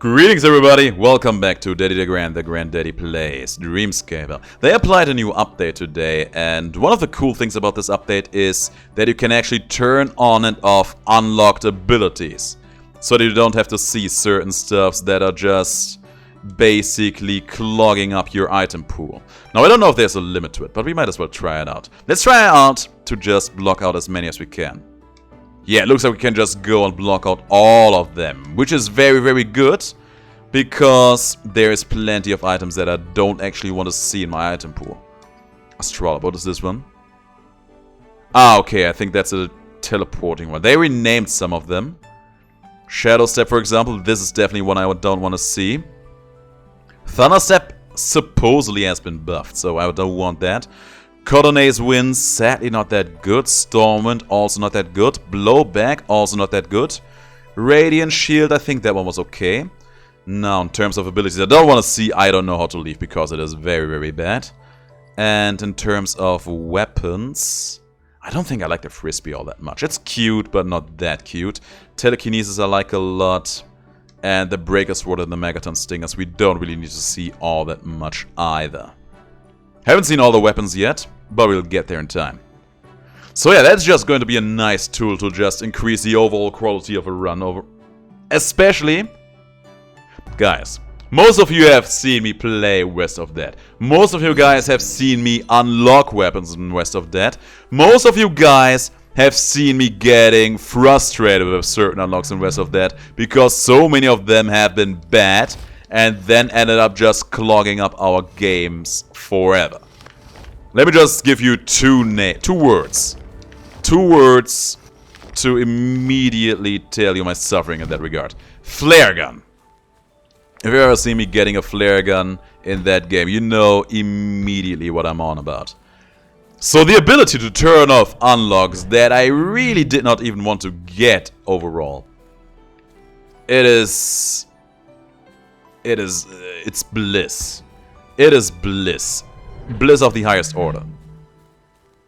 Greetings everybody, welcome back to Daddy DeGrand, the Granddaddy Plays Dreamscaper. They applied a new update today, and one of the cool things about this update is that you can actually turn on and off unlocked abilities. So that you don't have to see certain stuffs that are just basically clogging up your item pool. Now I don't know if there's a limit to it, but we might as well try it out. Let's try it out to just block out as many as we can. Yeah, it looks like we can just go and block out all of them, which is very good, because there is plenty of items that I don't actually want to see in my item pool. Astrolab, what is this one? Ah, okay, I think that's a teleporting one. They renamed some of them. Shadow Step, for example, this is definitely one I don't want to see. Thunder Step supposedly has been buffed, so I don't want that. Cotona's Winds, sadly not that good. Stormwind, also not that good. Blowback, also not that good. Radiant Shield, I think that one was okay. Now, in terms of abilities, I don't want to see I don't know how to leave, because it is very bad. And in terms of weapons, I don't think I like the Frisbee all that much. It's cute, but not that cute. Telekinesis I like a lot. And the Breaker Sword and the Megaton Stingers, we don't really need to see all that much either. Haven't seen all the weapons yet, but we'll get there in time. So yeah, that's just going to be a nice tool to just increase the overall quality of a run over. Especially, guys, most of you have seen me play West of Dead. Most of you guys have seen me unlock weapons in West of Dead. Most of you guys have seen me getting frustrated with certain unlocks in West of Dead, because so many of them have been bad and then ended up just clogging up our games forever. Let me just give you two words. Two words to immediately tell you my suffering in that regard. Flare gun. If you ever see me getting a flare gun in that game, you know immediately what I'm on about. So the ability to turn off unlocks that I really did not even want to get overall. It's bliss. It is bliss. Bliss of the highest order.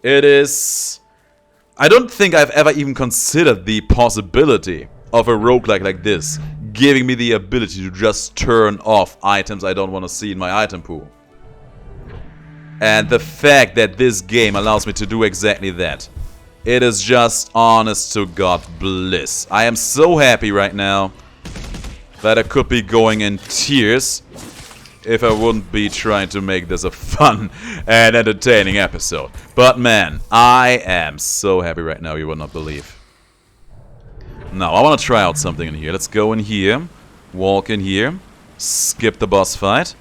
It is... I don't think I've ever even considered the possibility of a roguelike like this giving me the ability to just turn off items I don't want to see in my item pool. And the fact that this game allows me to do exactly that. It is just honest to God bliss. I am so happy right now that I could be going in tears if I wouldn't be trying to make this a fun and entertaining episode. But man, I am so happy right now, you will not believe. Now, I want to try out something in here. Let's go in here, walk in here, skip the boss fight.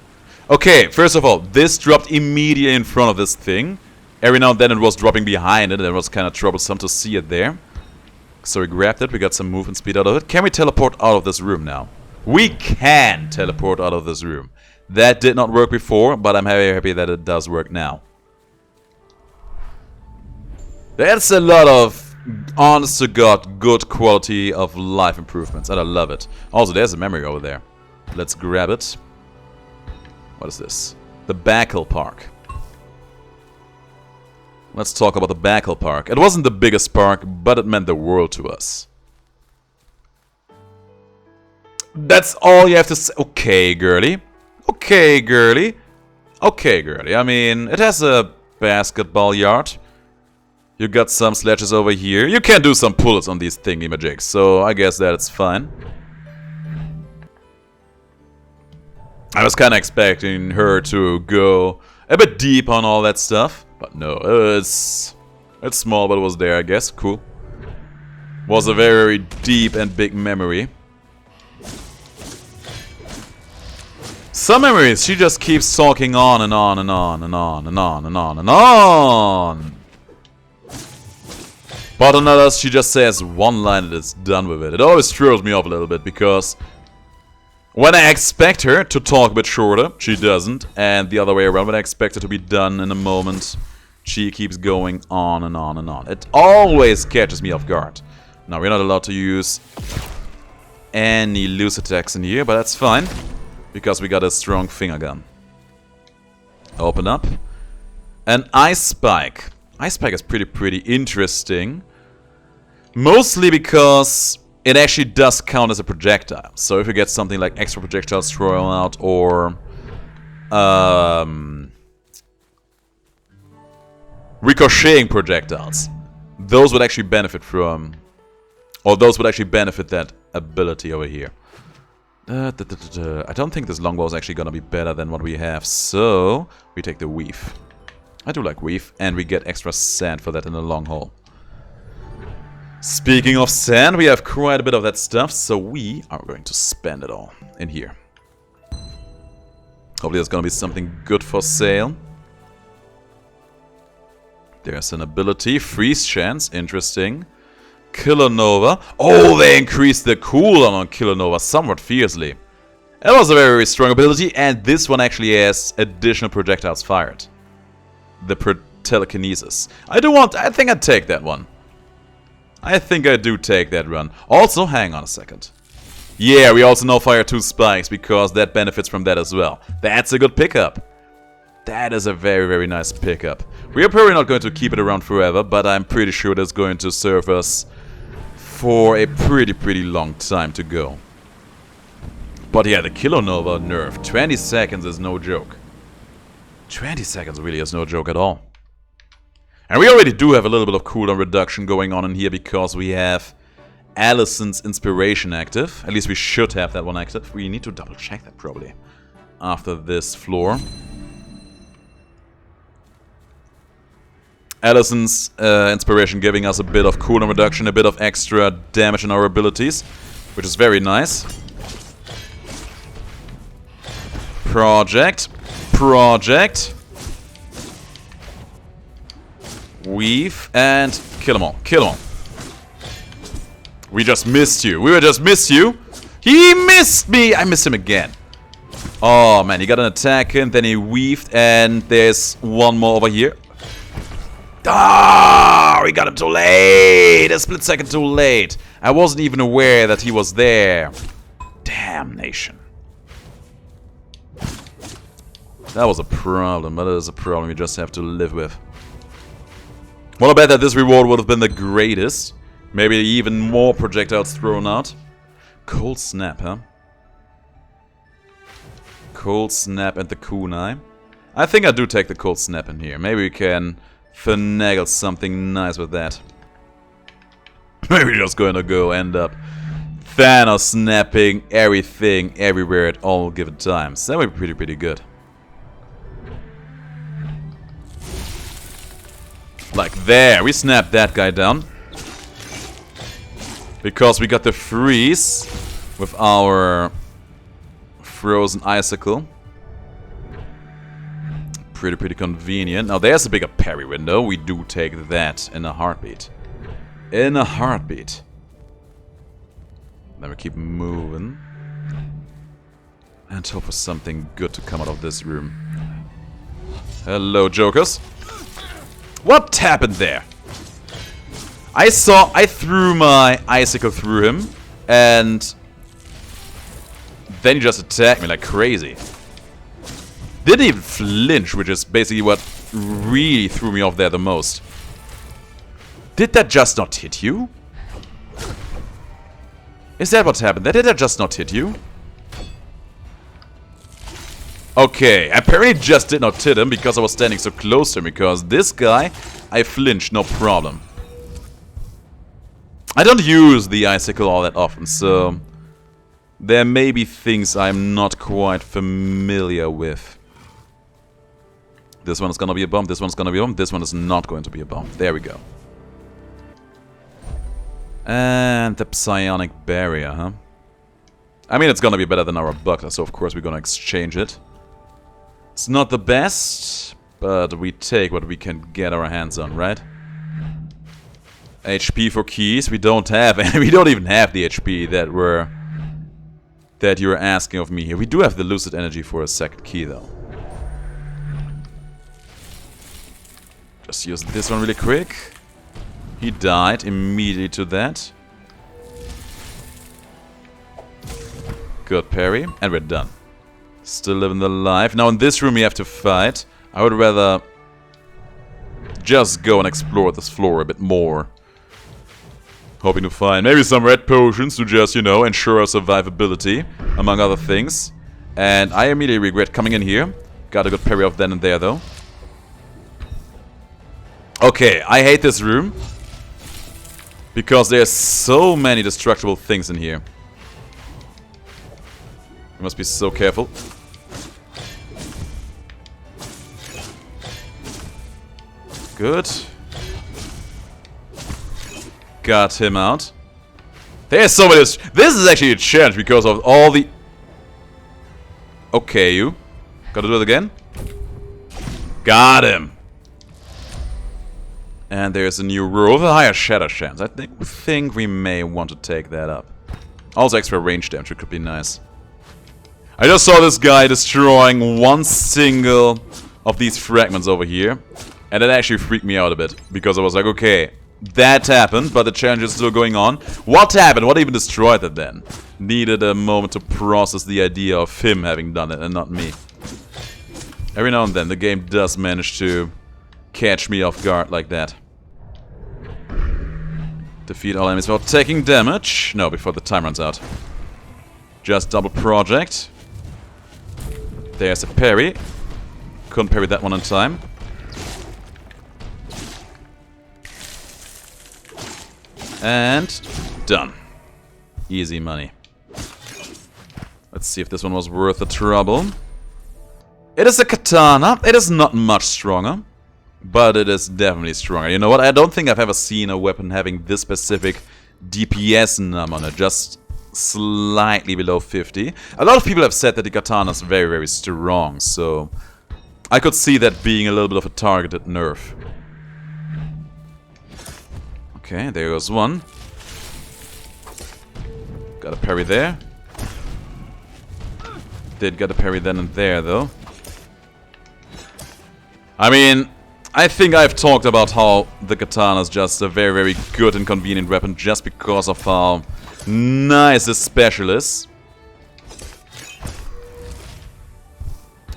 Okay, first of all, this dropped immediately in front of this thing. Every now and then it was dropping behind it, and it was kind of troublesome to see it there. So we grabbed it, we got some movement speed out of it. Can we teleport out of this room now? We can teleport out of this room. That did not work before, but I'm very happy that it does work now. That's a lot of, honest to God, good quality of life improvements, and I love it. Also, there's a memory over there. Let's grab it. What is this? The Backhill Park. Let's talk about the Backhill Park. It wasn't the biggest park, but it meant the world to us. That's all you have to say. Okay, girly. Okay, girly. Okay, girly. I mean, it has a basketball yard. You got some sledges over here. You can do some pull-ups on these thingy-majigs, so I guess that's fine. I was kind of expecting her to go a bit deep on all that stuff, but no, it's small, but it was there, I guess. Cool. Was a very deep and big memory. Some memories, she just keeps talking on and on and on and on and on and on and on. But on others, she just says one line and is done with it. It always throws me off a little bit, because when I expect her to talk a bit shorter, she doesn't. And the other way around, when I expect her to be done in a moment, she keeps going on and on and on. It always catches me off guard. Now, we're not allowed to use any Lucid attacks in here, but that's fine, because we got a strong finger gun. Open up. An Ice Spike. Ice Spike is pretty interesting. Mostly because it actually does count as a projectile. So if you get something like extra projectiles thrown out or ricocheting projectiles, those would actually benefit from, or those would actually benefit that ability over here. I don't think this longbow is actually gonna be better than what we have, so we take the weave. I do like weave, and we get extra sand for that in the long haul. Speaking of sand, we have quite a bit of that stuff, so we are going to spend it all in here. Hopefully there's gonna be something good for sale. There's an ability, freeze chance, interesting. Kilonova. Oh, they increased the cooldown on Kilonova somewhat fiercely. That was a very, very strong ability, and this one actually has additional projectiles fired. The telekinesis. I think I'd take that one. I think I do take that run. Also, hang on a second. Yeah, we also now fire 2 spikes, because that benefits from that as well. That's a good pickup. That is a very, very nice pickup. We are probably not going to keep it around forever, but I'm pretty sure it's going to serve us for a pretty long time to go. But yeah, the Kilonova nerf. 20 seconds is no joke. 20 seconds really is no joke at all. And we already do have a little bit of cooldown reduction going on in here because we have Allison's Inspiration active. At least we should have that one active. We need to double check that probably after this floor. Allison's Inspiration giving us a bit of cooldown reduction, a bit of extra damage in our abilities, which is very nice. Project. Weave, and kill them all. Kill them all. We just missed you. He missed me! I missed him again. Oh man, he got an attack in, then he weaved, and there's one more over here. Ah, we got him too late! A split second too late. I wasn't even aware that he was there. Damnation. That was a problem, but it is a problem we just have to live with. Well, I bet that this reward would have been the greatest. Maybe even more projectiles thrown out. Cold Snap, huh? Cold Snap and the Kunai. I think I do take the Cold Snap in here. Maybe we can finagle something nice with that. Maybe we're just going to go end up Thanos snapping everything everywhere at all given times. That would be pretty good. Like there, we snapped that guy down. Because we got the freeze with our frozen icicle. Pretty convenient. Now there's a bigger parry window. We do take that in a heartbeat. In a heartbeat. Then we keep moving. And hope for something good to come out of this room. Hello, jokers. What happened there? I threw my icicle through him, and then he just attacked me like crazy. Didn't even flinch, which is basically what really threw me off there the most. Did that just not hit you? Is that what happened? Did that just not hit you? Okay, apparently it just did not hit him because I was standing so close to him, because this guy, I flinched, no problem. I don't use the icicle all that often, so there may be things I'm not quite familiar with. This one is gonna be a bomb, this one's gonna be a bomb, this one is not going to be a bomb. There we go. And the psionic barrier, huh? I mean, it's gonna be better than our buckler, so of course we're gonna exchange it. It's not the best, but we take what we can get our hands on, right? HP for keys, we don't have, and we don't even have the HP that you were asking of me here. We do have the Lucid energy for a second key, though. Just use this one really quick. He died immediately to that. Good parry, and we're done. Still living the life. Now in this room we have to fight. I would rather just go and explore this floor a bit more. Hoping to find maybe some red potions to just, you know, ensure our survivability, among other things. And I immediately regret coming in here. Got a good parry off then and there, though. Okay, I hate this room. Because there's so many destructible things in here. You must be so careful. Good. Got him out. There's so many. This is actually a challenge because of all the... Okay, you. Gotta do it again. Got him. And there's a new rule with a higher shatter chance. I think we may want to take that up. Also extra range damage, it could be nice. I just saw this guy destroying one single of these fragments over here. And that actually freaked me out a bit. Because I was like, okay, that happened, but the challenge is still going on. What happened? What even destroyed it then? Needed a moment to process the idea of him having done it and not me. Every now and then the game does manage to catch me off guard like that. Defeat all enemies without taking damage. No, before the time runs out. Just double project. There's a parry. Couldn't parry that one in time. And done. Easy money. Let's see if this one was worth the trouble. It is a katana. It is not much stronger. But it is definitely stronger. You know what? I don't think I've ever seen a weapon having this specific DPS number on it. Just slightly below 50. A lot of people have said that the katana is very, very strong. So I could see that being a little bit of a targeted nerf. Okay, there goes one. Got a parry there. Did get a parry then and there, though. I mean, I think I've talked about how the katana is just a very, very good and convenient weapon just because of how nice this special is.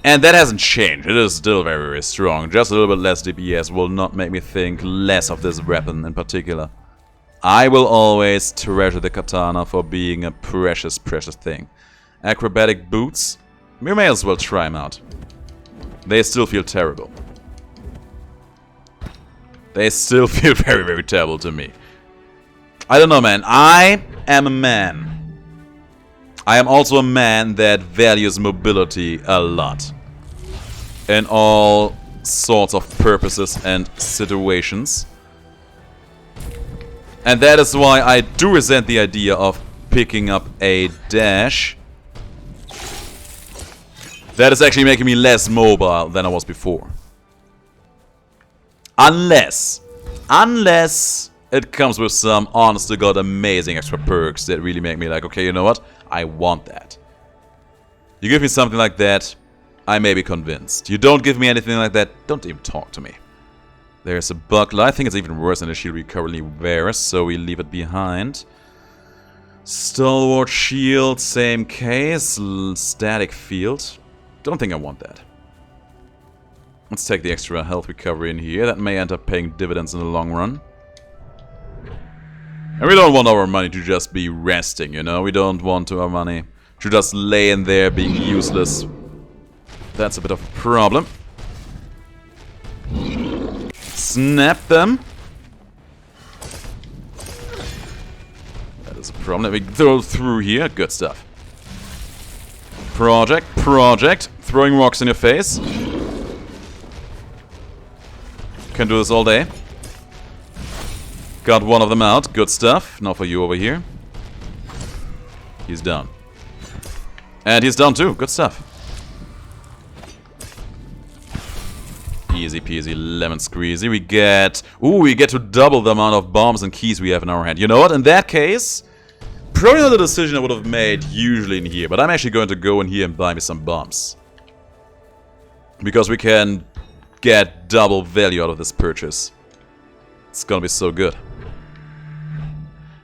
And that hasn't changed. It is still very, very strong. Just a little bit less DPS will not make me think less of this weapon in particular. I will always treasure the katana for being a precious, precious thing. Acrobatic boots. We may as well try them out. They still feel terrible. They still feel very, very terrible to me. I don't know, man. I am a man. I am also a man that values mobility a lot. In all sorts of purposes and situations. And that is why I do resent the idea of picking up a dash. That is actually making me less mobile than I was before. Unless it comes with some honest to God amazing extra perks that really make me like, okay, you know what? I want that. You give me something like that, I may be convinced. You don't give me anything like that, don't even talk to me. There's a buckler. I think it's even worse than the shield we currently wear, so we leave it behind. Stalwart shield, same case. Static field. Don't think I want that. Let's take the extra health recovery in here. That may end up paying dividends in the long run. And we don't want our money to just be resting, you know? We don't want our money to just lay in there being useless. That's a bit of a problem. Snap them. That is a problem. Let me go through here. Good stuff. Project. Throwing rocks in your face. Can do this all day. Got one of them out. Good stuff. Now for you over here. He's down. And he's down too. Good stuff. Easy peasy lemon squeezy. We get to double the amount of bombs and keys we have in our hand. You know what? In that case, probably not a decision I would have made usually in here. But I'm actually going to go in here and buy me some bombs. Because we can get double value out of this purchase. It's gonna be so good.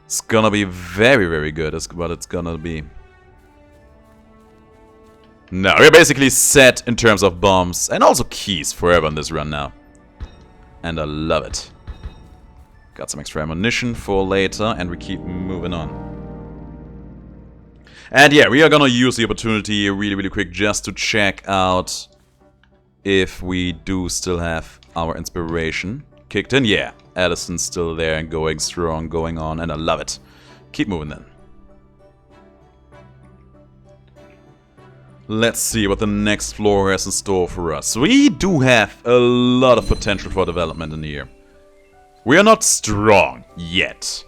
It's gonna be very, very good. That's what it's gonna be. No, we're basically set in terms of bombs and also keys forever in this run now. And I love it. Got some extra ammunition for later, and we keep moving on. And yeah, we are gonna use the opportunity really quick just to check out if we do still have our inspiration kicked in. Yeah, Addison's still there and going strong, going on, and I love it. Keep moving then. Let's see what the next floor has in store for us. We do have a lot of potential for development in here. We are not strong yet,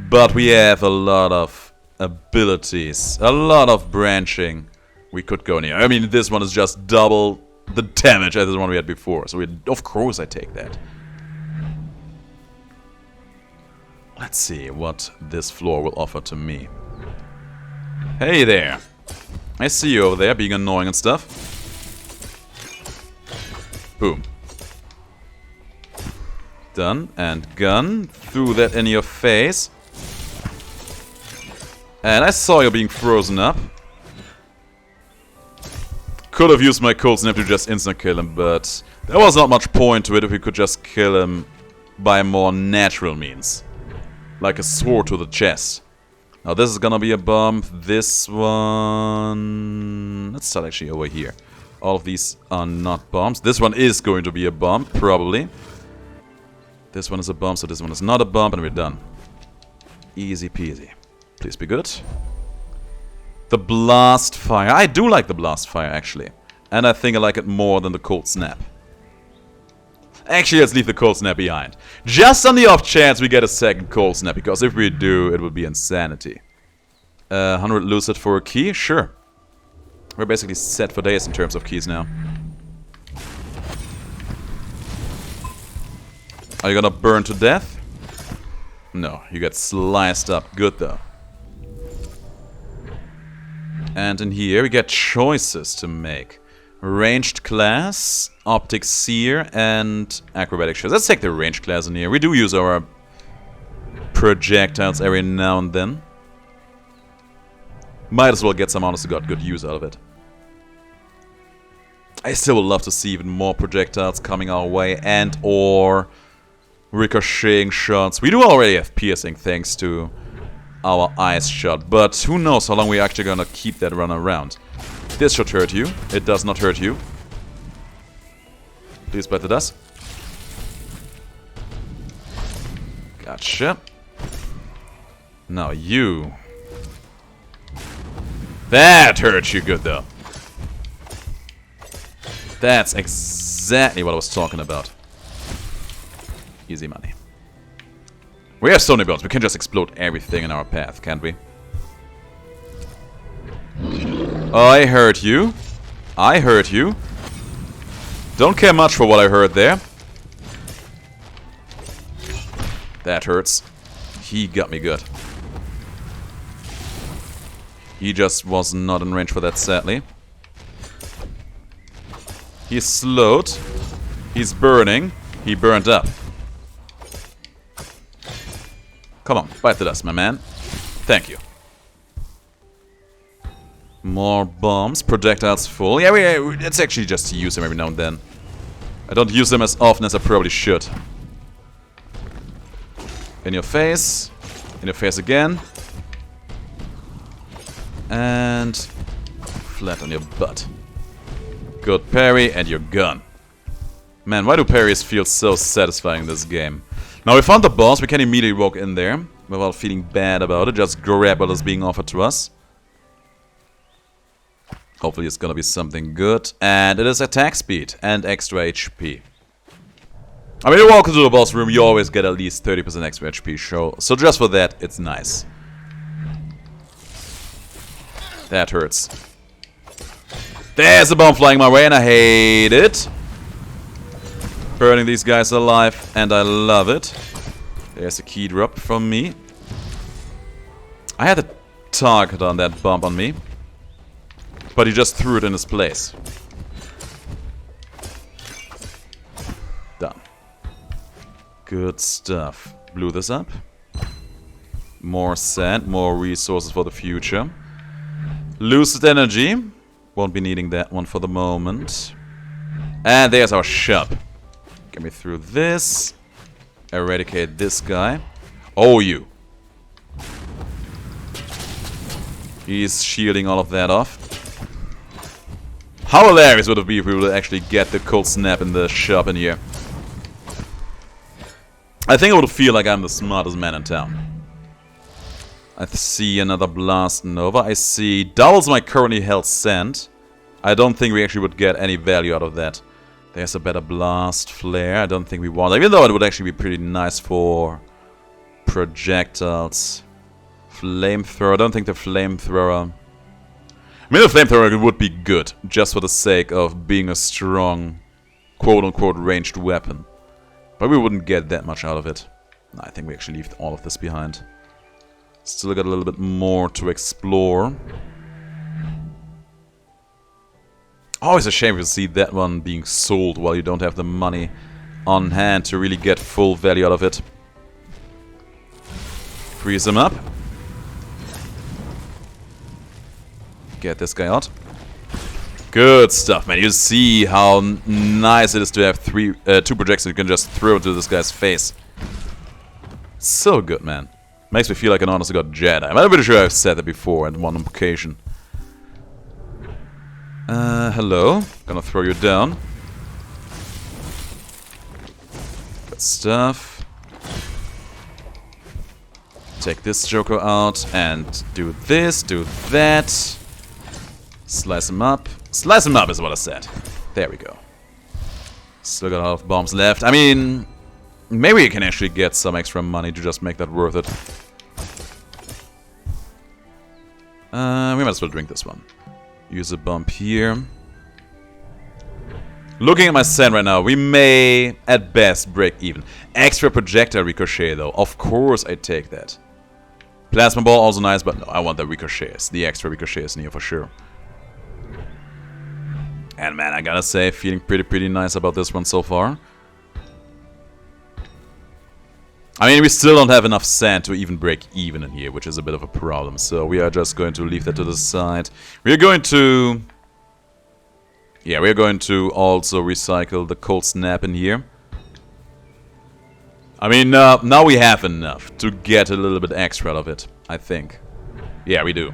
but we have a lot of abilities, a lot of branching we could go in here. I mean, this one is just double the damage as the one we had before, so of course I take that. Let's see what this floor will offer to me. Hey there! I see you over there being annoying and stuff. Boom. Done. And gun. Threw that in your face. And I saw you being frozen up. Could have used my cold snap to just instant kill him, but there was not much point to it if we could just kill him by more natural means. Like a sword to the chest. Now this is gonna be a bomb. This one... Let's start actually over here. All of these are not bombs. This one is going to be a bomb, probably. This one is a bomb, so this one is not a bomb, and we're done. Easy peasy. Please be good. The blast fire. I do like the blast fire, actually. And I think I like it more than the cold snap. Actually, let's leave the cold snap behind. Just on the off chance we get a second cold snap, because if we do, it would be insanity. 100 Lucid for a key? Sure. We're basically set for days in terms of keys now. Are you gonna burn to death? No, you get sliced up. Good though. And in here we get choices to make. Ranged class, optic seer, and acrobatic shows. Let's take the ranged class in here. We do use our projectiles every now and then. Might as well get some honest to God good use out of it. I still would love to see even more projectiles coming our way and or ricocheting shots. We do already have piercing thanks to our ice shot, but who knows how long we're actually gonna keep that run around. This should hurt you. It does not hurt you. Please bite the dust. Gotcha. Now you. That hurts you good though. That's exactly what I was talking about. Easy money. We have stony bones. We can just explode everything in our path, can't we? I heard you. I heard you. Don't care much for what I heard there. That hurts. He got me good. He just was not in range for that, sadly. He's slowed. He's burning. He burned up. Come on, bite the dust, my man. Thank you. More bombs. Projectiles full. Yeah, it's actually just to use them every now and then. I don't use them as often as I probably should. In your face. In your face again. And flat on your butt. Good parry, and you're gone. Man, why do parries feel so satisfying in this game? Now we found the boss, we can immediately walk in there without feeling bad about it. Just grab what is being offered to us. Hopefully it's gonna be something good. And it is attack speed and extra HP. I mean, you walk into the boss room, you always get at least 30% extra HP, so just for that, it's nice. That hurts. There's a bomb flying my way and I hate it. Burning these guys alive and I love it. There's a key drop from me. I had a target on that bomb on me. But he just threw it in his place. Done. Good stuff. Blew this up. More sand, more resources for the future. Lucid energy. Won't be needing that one for the moment. And there's our shop. Get me through this. eradicate this guy. Oh, you. He's shielding all of that off. How hilarious would it be if we would actually get the cold snap in the shop in here? I think it would feel like I'm the smartest man in town. I see another blast nova. I see doubles my currently held sand. I don't think we actually would get any value out of that. There's a better blast flare. I don't think we want, even though it would actually be pretty nice for projectiles. Flamethrower. I don't think the flamethrower... I mean, the flamethrower would be good, just for the sake of being a strong, quote-unquote, ranged weapon. But we wouldn't get that much out of it. No, I think we actually leave all of this behind. Still got a little bit more to explore. Always a shame to see that one being sold while you don't have the money on hand to really get full value out of it. Freeze him up. Get this guy out. Good stuff, man. You see how nice it is to have two projectiles you can just throw into this guy's face. So good, man. Makes me feel like an honest to God Jedi. I'm pretty sure I've said that before on one occasion. Hello. Gonna throw you down. Good stuff. Take this Joker out and do this, do that. Slice him up. Slice him up is what I said. There we go. Still got a lot of bombs left. I mean, maybe you can actually get some extra money to just make that worth it. We might as well drink this one. Use a bump here. Looking at my sand right now, we may, at best, break even. Extra projectile ricochet, though. Of course I take that. Plasma ball, also nice, but no, I want the ricochets. The extra ricochets in here for sure. And man, I gotta say, feeling pretty nice about this one so far. I mean, we still don't have enough sand to even break even in here, which is a bit of a problem. So we are just going to leave that to the side. We are going to... Yeah, we are going to also recycle the cold snap in here. I mean, now we have enough to get a little bit extra out of it, I think. Yeah, we do.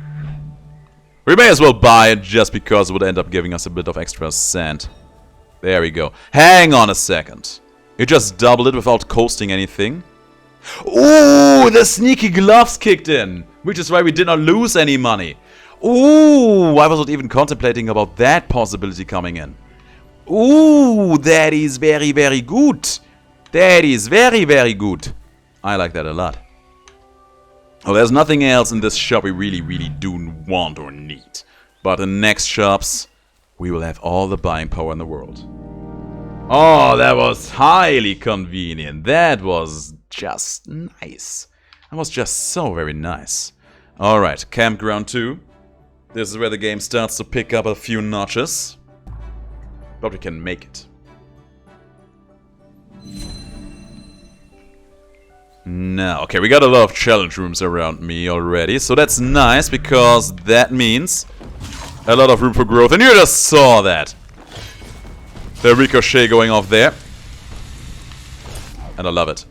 We may as well buy it just because it would end up giving us a bit of extra sand. There we go. Hang on a second. You just doubled it without coasting anything? Ooh, the sneaky gloves kicked in, which is why we did not lose any money. Ooh, I was not even contemplating about that possibility coming in. Ooh, that is very good. That is very good. I like that a lot. Oh, there's nothing else in this shop we really do want or need. But in next shops, we will have all the buying power in the world. Oh, that was highly convenient. That was just nice. That was just so very nice. Alright, Campground 2. This is where the game starts to pick up a few notches. But we can make it. Now, okay, we got a lot of challenge rooms around me already. So that's nice, because that means a lot of room for growth. And you just saw that. The ricochet going off there. And I love it.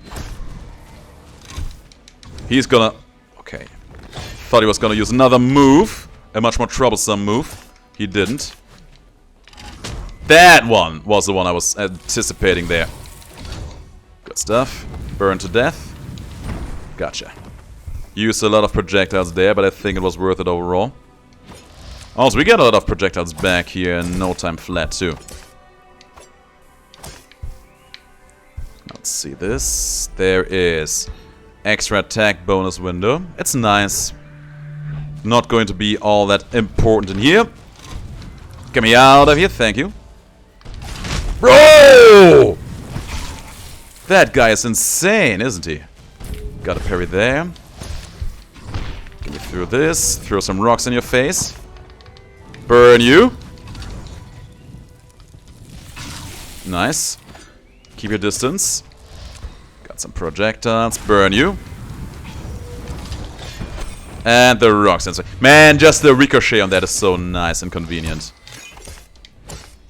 He's gonna... Okay. Thought he was gonna use another move. A much more troublesome move. He didn't. That one was the one I was anticipating there. Good stuff. Burn to death. Gotcha. Used a lot of projectiles there, but I think it was worth it overall. Also, we get a lot of projectiles back here in no time flat, too. Let's see this. There is extra attack bonus window. It's nice. Not going to be all that important in here. Get me out of here, thank you. Bro! That guy is insane, isn't he? Got a parry there. Get me through this. Throw some rocks in your face. Burn you. Nice. Keep your distance. Got some projectiles. Burn you. And the rocks. Man, just the ricochet on that is so nice and convenient.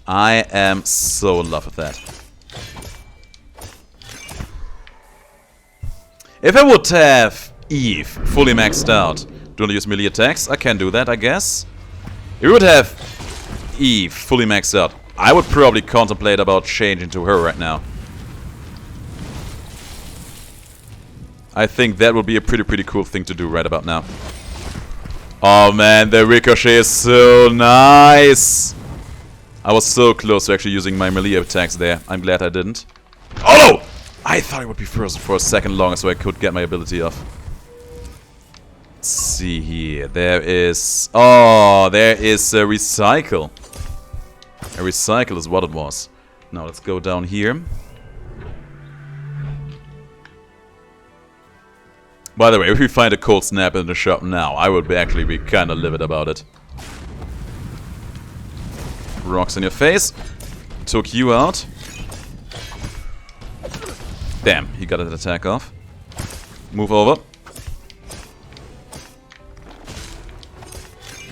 I am so in love with that. If I would have Eve fully maxed out, do I use melee attacks? I can do that, I guess. If we would have Eve fully maxed out, I would probably contemplate about changing to her right now. I think that would be a pretty cool thing to do right about now. Oh man, the ricochet is so nice! I was so close to actually using my melee attacks there. I'm glad I didn't. Oh no! I thought it would be frozen for a second longer so I could get my ability off. Let's see here. There is... Oh, there is a recycle. A recycle is what it was. Now let's go down here. By the way, if we find a cold snap in the shop now, I would actually be kind of livid about it. Rocks in your face. Took you out. Damn, he got an attack off. Move over.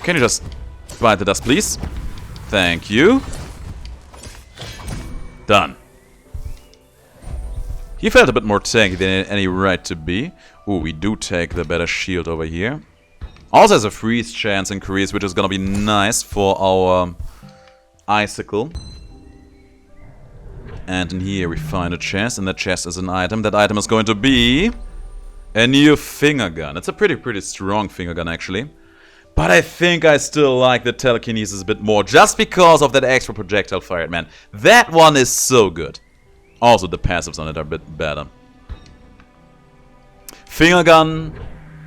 Can you just bite the dust, please? Thank you. Done. He felt a bit more tanky than any right to be. Ooh, we do take the better shield over here. Also has a freeze chance increase, which is gonna be nice for our icicle. And in here we find a chest, and that chest is an item. That item is going to be a new finger gun. It's a pretty strong finger gun, actually. But I think I still like the telekinesis a bit more, just because of that extra projectile fired, man. That one is so good. Also, the passives on it are a bit better. Finger gun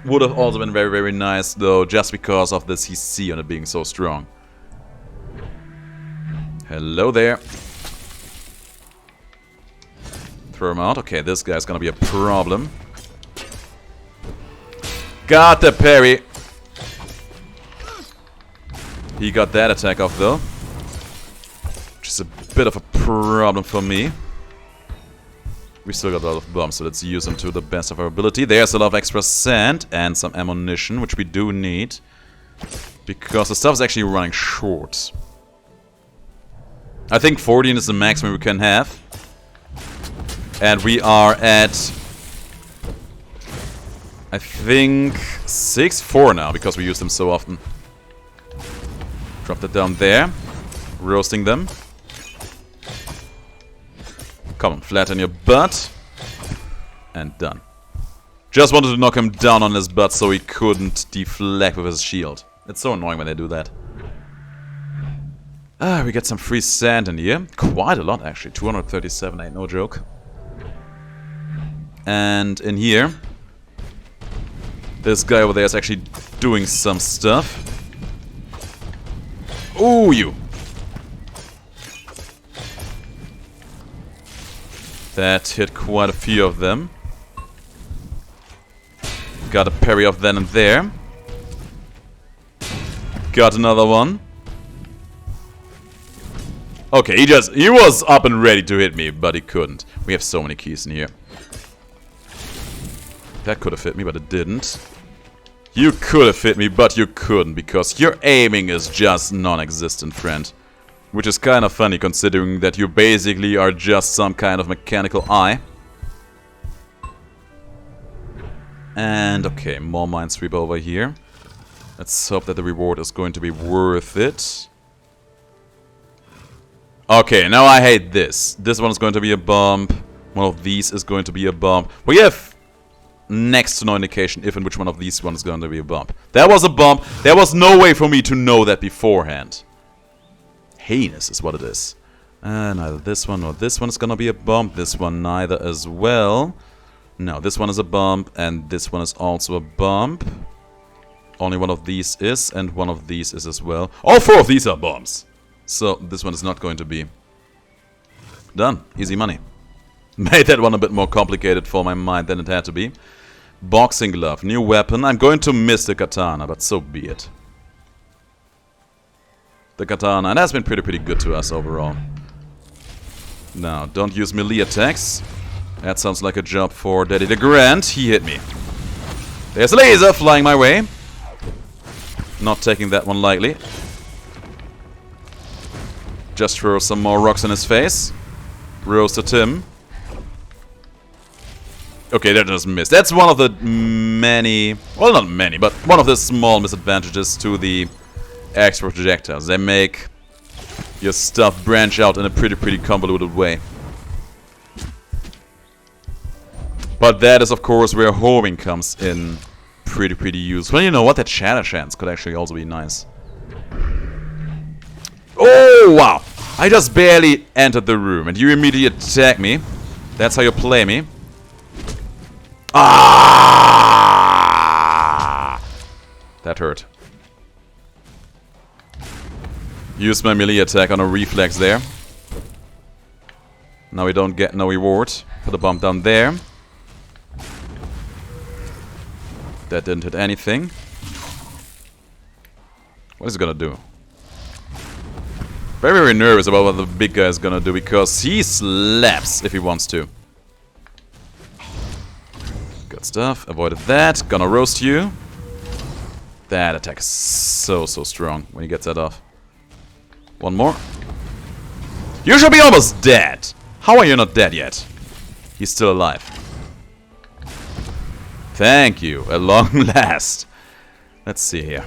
would have also been very nice, though, just because of the CC on it being so strong. Hello there. Throw him out. Okay, this guy's gonna be a problem. Got the parry. He got that attack off, though. Which is a bit of a problem for me. We still got a lot of bombs, so let's use them to the best of our ability. There's a lot of extra sand and some ammunition, which we do need. Because the stuff is actually running short. I think 14 is the maximum we can have. And we are at... I think 6-4 now, because we use them so often. Drop that down there. Roasting them. Come on, flatten your butt. And done. Just wanted to knock him down on his butt so he couldn't deflect with his shield. It's so annoying when they do that. We get some free sand in here. Quite a lot, actually. 237, ain't no joke. And in here, this guy over there is actually doing some stuff. Ooh, you. That hit quite a few of them. Got a parry off then and there. Got another one. Okay, he was up and ready to hit me, but he couldn't. We have so many keys in here. That could have hit me, but it didn't. You could have hit me, but you couldn't, because your aiming is just non-existent, friend. Which is kind of funny, considering that you basically are just some kind of mechanical eye. And, okay, more Minesweeper over here. Let's hope that the reward is going to be worth it. Okay, now I hate this. This one is going to be a bomb. One of these is going to be a bomb. We have next to no indication if and which one of these one is going to be a bomb. That was a bomb. There was no way for me to know that beforehand. Heinous is what it is. Neither this one nor this one is going to be a bomb. This one neither as well. No, this one is a bomb and this one is also a bomb. Only one of these is, and one of these is as well. All four of these are bombs. So this one is not going to be. Done. Easy money. Made that one a bit more complicated for my mind than it had to be. Boxing glove. New weapon. I'm going to miss the katana, but so be it. The katana. And that's been pretty good to us overall. Now, don't use melee attacks. That sounds like a job for Daddy DeGrand. He hit me. There's a laser flying my way. Not taking that one lightly. Just throw some more rocks in his face. Roasted him. Okay, that just missed. That's one of the many... Well, not many, but one of the small misadvantages to the extra projectiles. They make your stuff branch out in a pretty convoluted way. But that is, of course, where homing comes in pretty useful. You know what? That shatter chance could actually also be nice. Oh, wow! I just barely entered the room, and you immediately attack me. That's how you play me. Ah! That hurt. Use my melee attack on a reflex there. Now we don't get no reward. Put a bomb down there. That didn't hit anything. What is it gonna do? Very nervous about what the big guy is gonna do, because he slaps if he wants to. Good stuff. Avoided that. Gonna roast you. That attack is so strong when he gets that off. One more. You should be almost dead. How are you not dead yet? He's still alive. Thank you. At long last. Let's see here.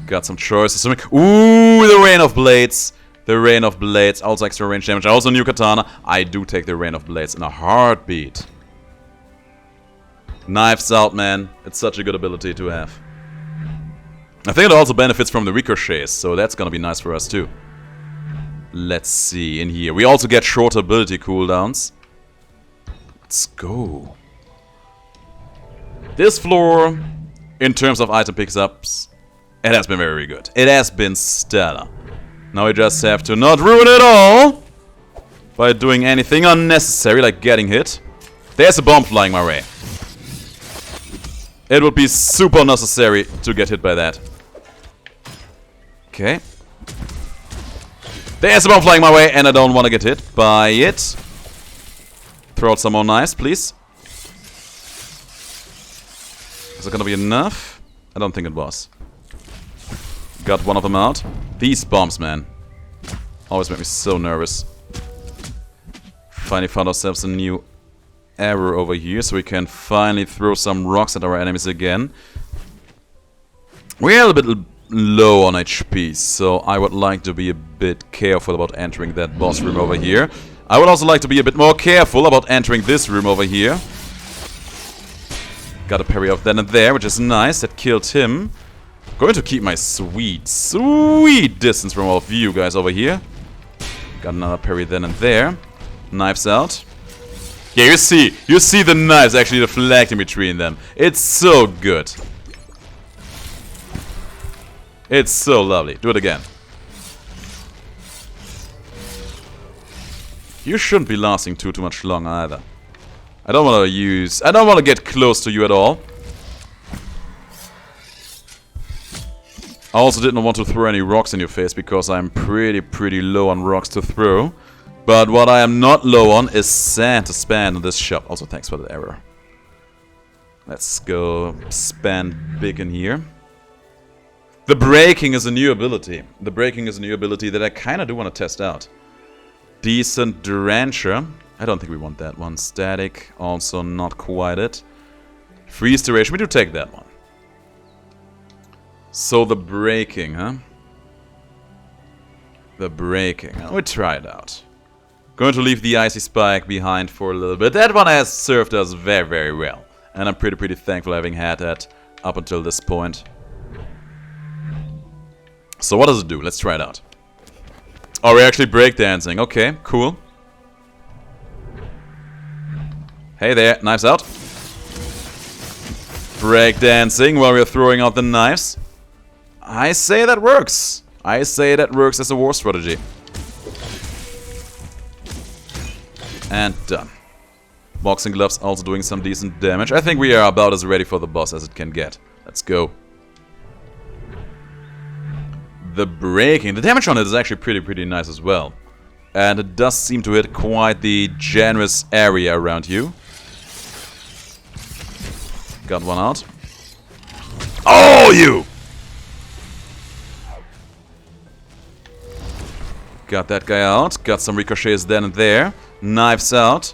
Got some choices. Ooh, the Rain of Blades. The Rain of Blades. Also extra range damage. Also new katana. I do take the Rain of Blades in a heartbeat. Knives out, man. It's such a good ability to have. I think it also benefits from the ricochets, so that's gonna be nice for us too. Let's see in here. We also get short ability cooldowns. Let's go. This floor, in terms of item picks-ups, it has been very good. It has been stellar. Now we just have to not ruin it all by doing anything unnecessary, like getting hit. There's a bomb flying my way. It would be super necessary to get hit by that. Okay. There's a bomb flying my way, and I don't want to get hit by it. Throw out some more knives, please. Is it gonna be enough? I don't think it was. Got one of them out. These bombs, man, always make me so nervous. Finally found ourselves a new error over here, so we can finally throw some rocks at our enemies again. We're a little bit low on HP, so I would like to be a bit careful about entering that boss room over here. I would also like to be a bit more careful about entering this room over here. Got a parry off then and there, which is nice. That killed him. Going to keep my sweet distance from all of you guys over here. Got another parry then and there. Knives out. Yeah, you see the knives actually deflecting between them. It's so good. It's so lovely. Do it again. You shouldn't be lasting too much long either. I don't want to get close to you at all. I also didn't want to throw any rocks in your face because I'm pretty low on rocks to throw. But what I am not low on is sand to spend in this shop. Also, thanks for the error. Let's go spend big in here. The braking is a new ability. The braking is a new ability that I kind of do want to test out. Decent Drencher. I don't think we want that one. Static, also not quite it. Freeze duration, we do take that one. So the braking, huh? The braking. We try it out. Going to leave the Icy Spike behind for a little bit. That one has served us very well. And I'm pretty thankful having had that up until this point. So what does it do? Let's try it out. Oh, we're actually breakdancing. Okay, cool. Hey there, knives out. Breakdancing while we're throwing out the knives. I say that works. I say that works as a war strategy. And done. Boxing gloves also doing some decent damage. I think we are about as ready for the boss as it can get. Let's go. The braking. The damage on it is actually pretty nice as well. And it does seem to hit quite the generous area around you. Got one out. Oh, you! Got that guy out. Got some ricochets then and there. Knives out.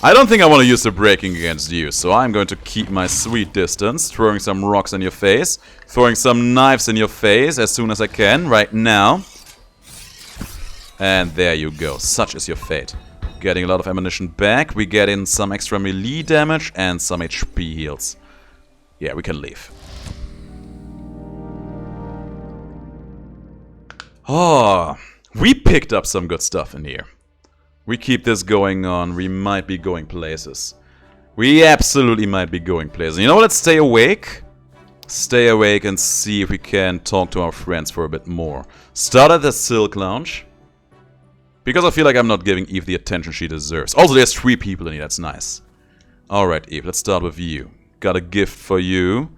I don't think I want to use the breaking against you, so I'm going to keep my sweet distance, throwing some rocks in your face, throwing some knives in your face as soon as I can, right now. And there you go, such is your fate. Getting a lot of ammunition back, we get in some extra melee damage and some HP heals. Yeah, we can leave. Oh, we picked up some good stuff in here. We keep this going on, we might be going places. We absolutely might be going places. You know what, let's stay awake. Stay awake and see if we can talk to our friends for a bit more. Start at the Silk Lounge. Because I feel like I'm not giving Eve the attention she deserves. Also, there's 3 people in here, that's nice. Alright, Eve, let's start with you. Got a gift for you.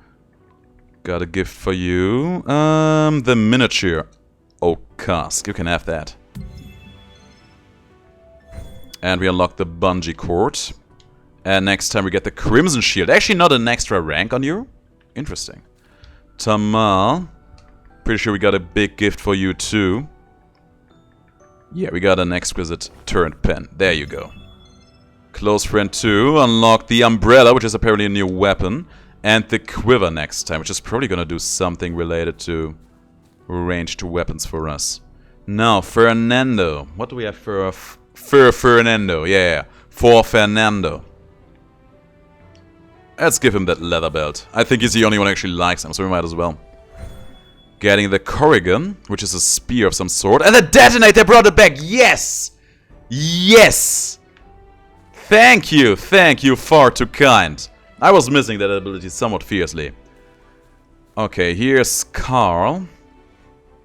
Got a gift for you. The miniature oak cask. You can have that. And we unlock the bungee cord. And next time we get the Crimson Shield. Actually not an extra rank on you. Interesting. Tamal. Pretty sure we got a big gift for you too. Yeah, we got an exquisite turret pen. There you go. Close friend 2. Unlock the umbrella, which is apparently a new weapon. And the quiver next time, which is probably gonna do something related to ranged weapons for us. Now, Fernando. What do we have for Fernando? Yeah, for Fernando. Let's give him that leather belt. I think he's the only one who actually likes him, so we might as well. Getting the Corrigan, which is a spear of some sort. And the detonate, they brought it back! Yes! Yes! Thank you, far too kind. I was missing that ability somewhat fiercely. Okay, here's Carl.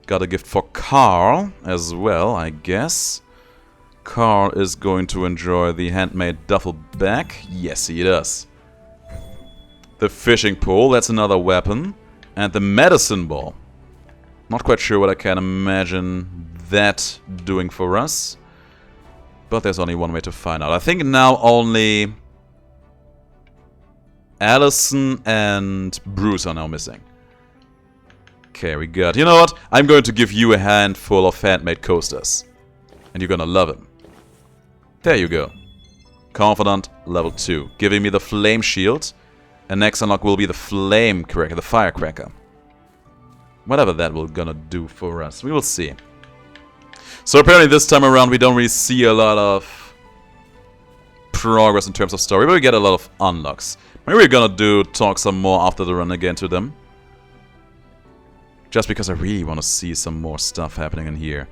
Got a gift for Carl as well, I guess. Carl is going to enjoy the handmade duffel bag. Yes, he does. The fishing pole, that's another weapon. And the medicine ball. Not quite sure what I can imagine that doing for us. But there's only one way to find out. I think now only Allison and Bruce are now missing. Okay, we got... You know what? I'm going to give you a handful of handmade coasters. And you're gonna love them. There you go. Confidant, level 2. Giving me the flame shield. And next unlock will be the flame cracker, the firecracker. Whatever that will gonna do for us. We will see. So apparently this time around we don't really see a lot of progress in terms of story, but we get a lot of unlocks. Maybe we're gonna talk some more after the run again to them. Just because I really want to see some more stuff happening in here.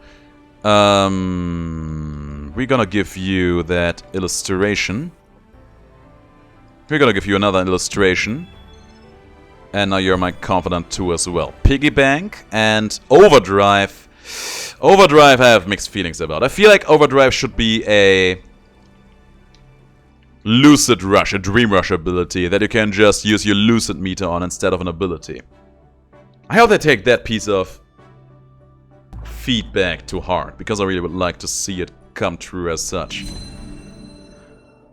We're gonna give you that illustration. We're gonna give you another illustration. And now you're my confidant too as well. Piggy Bank and Overdrive. Overdrive I have mixed feelings about. I feel like Overdrive should be a Lucid Rush, a Dream Rush ability that you can just use your Lucid meter on instead of an ability. I hope they take that piece of feedback to heart, because I really would like to see it come true as such.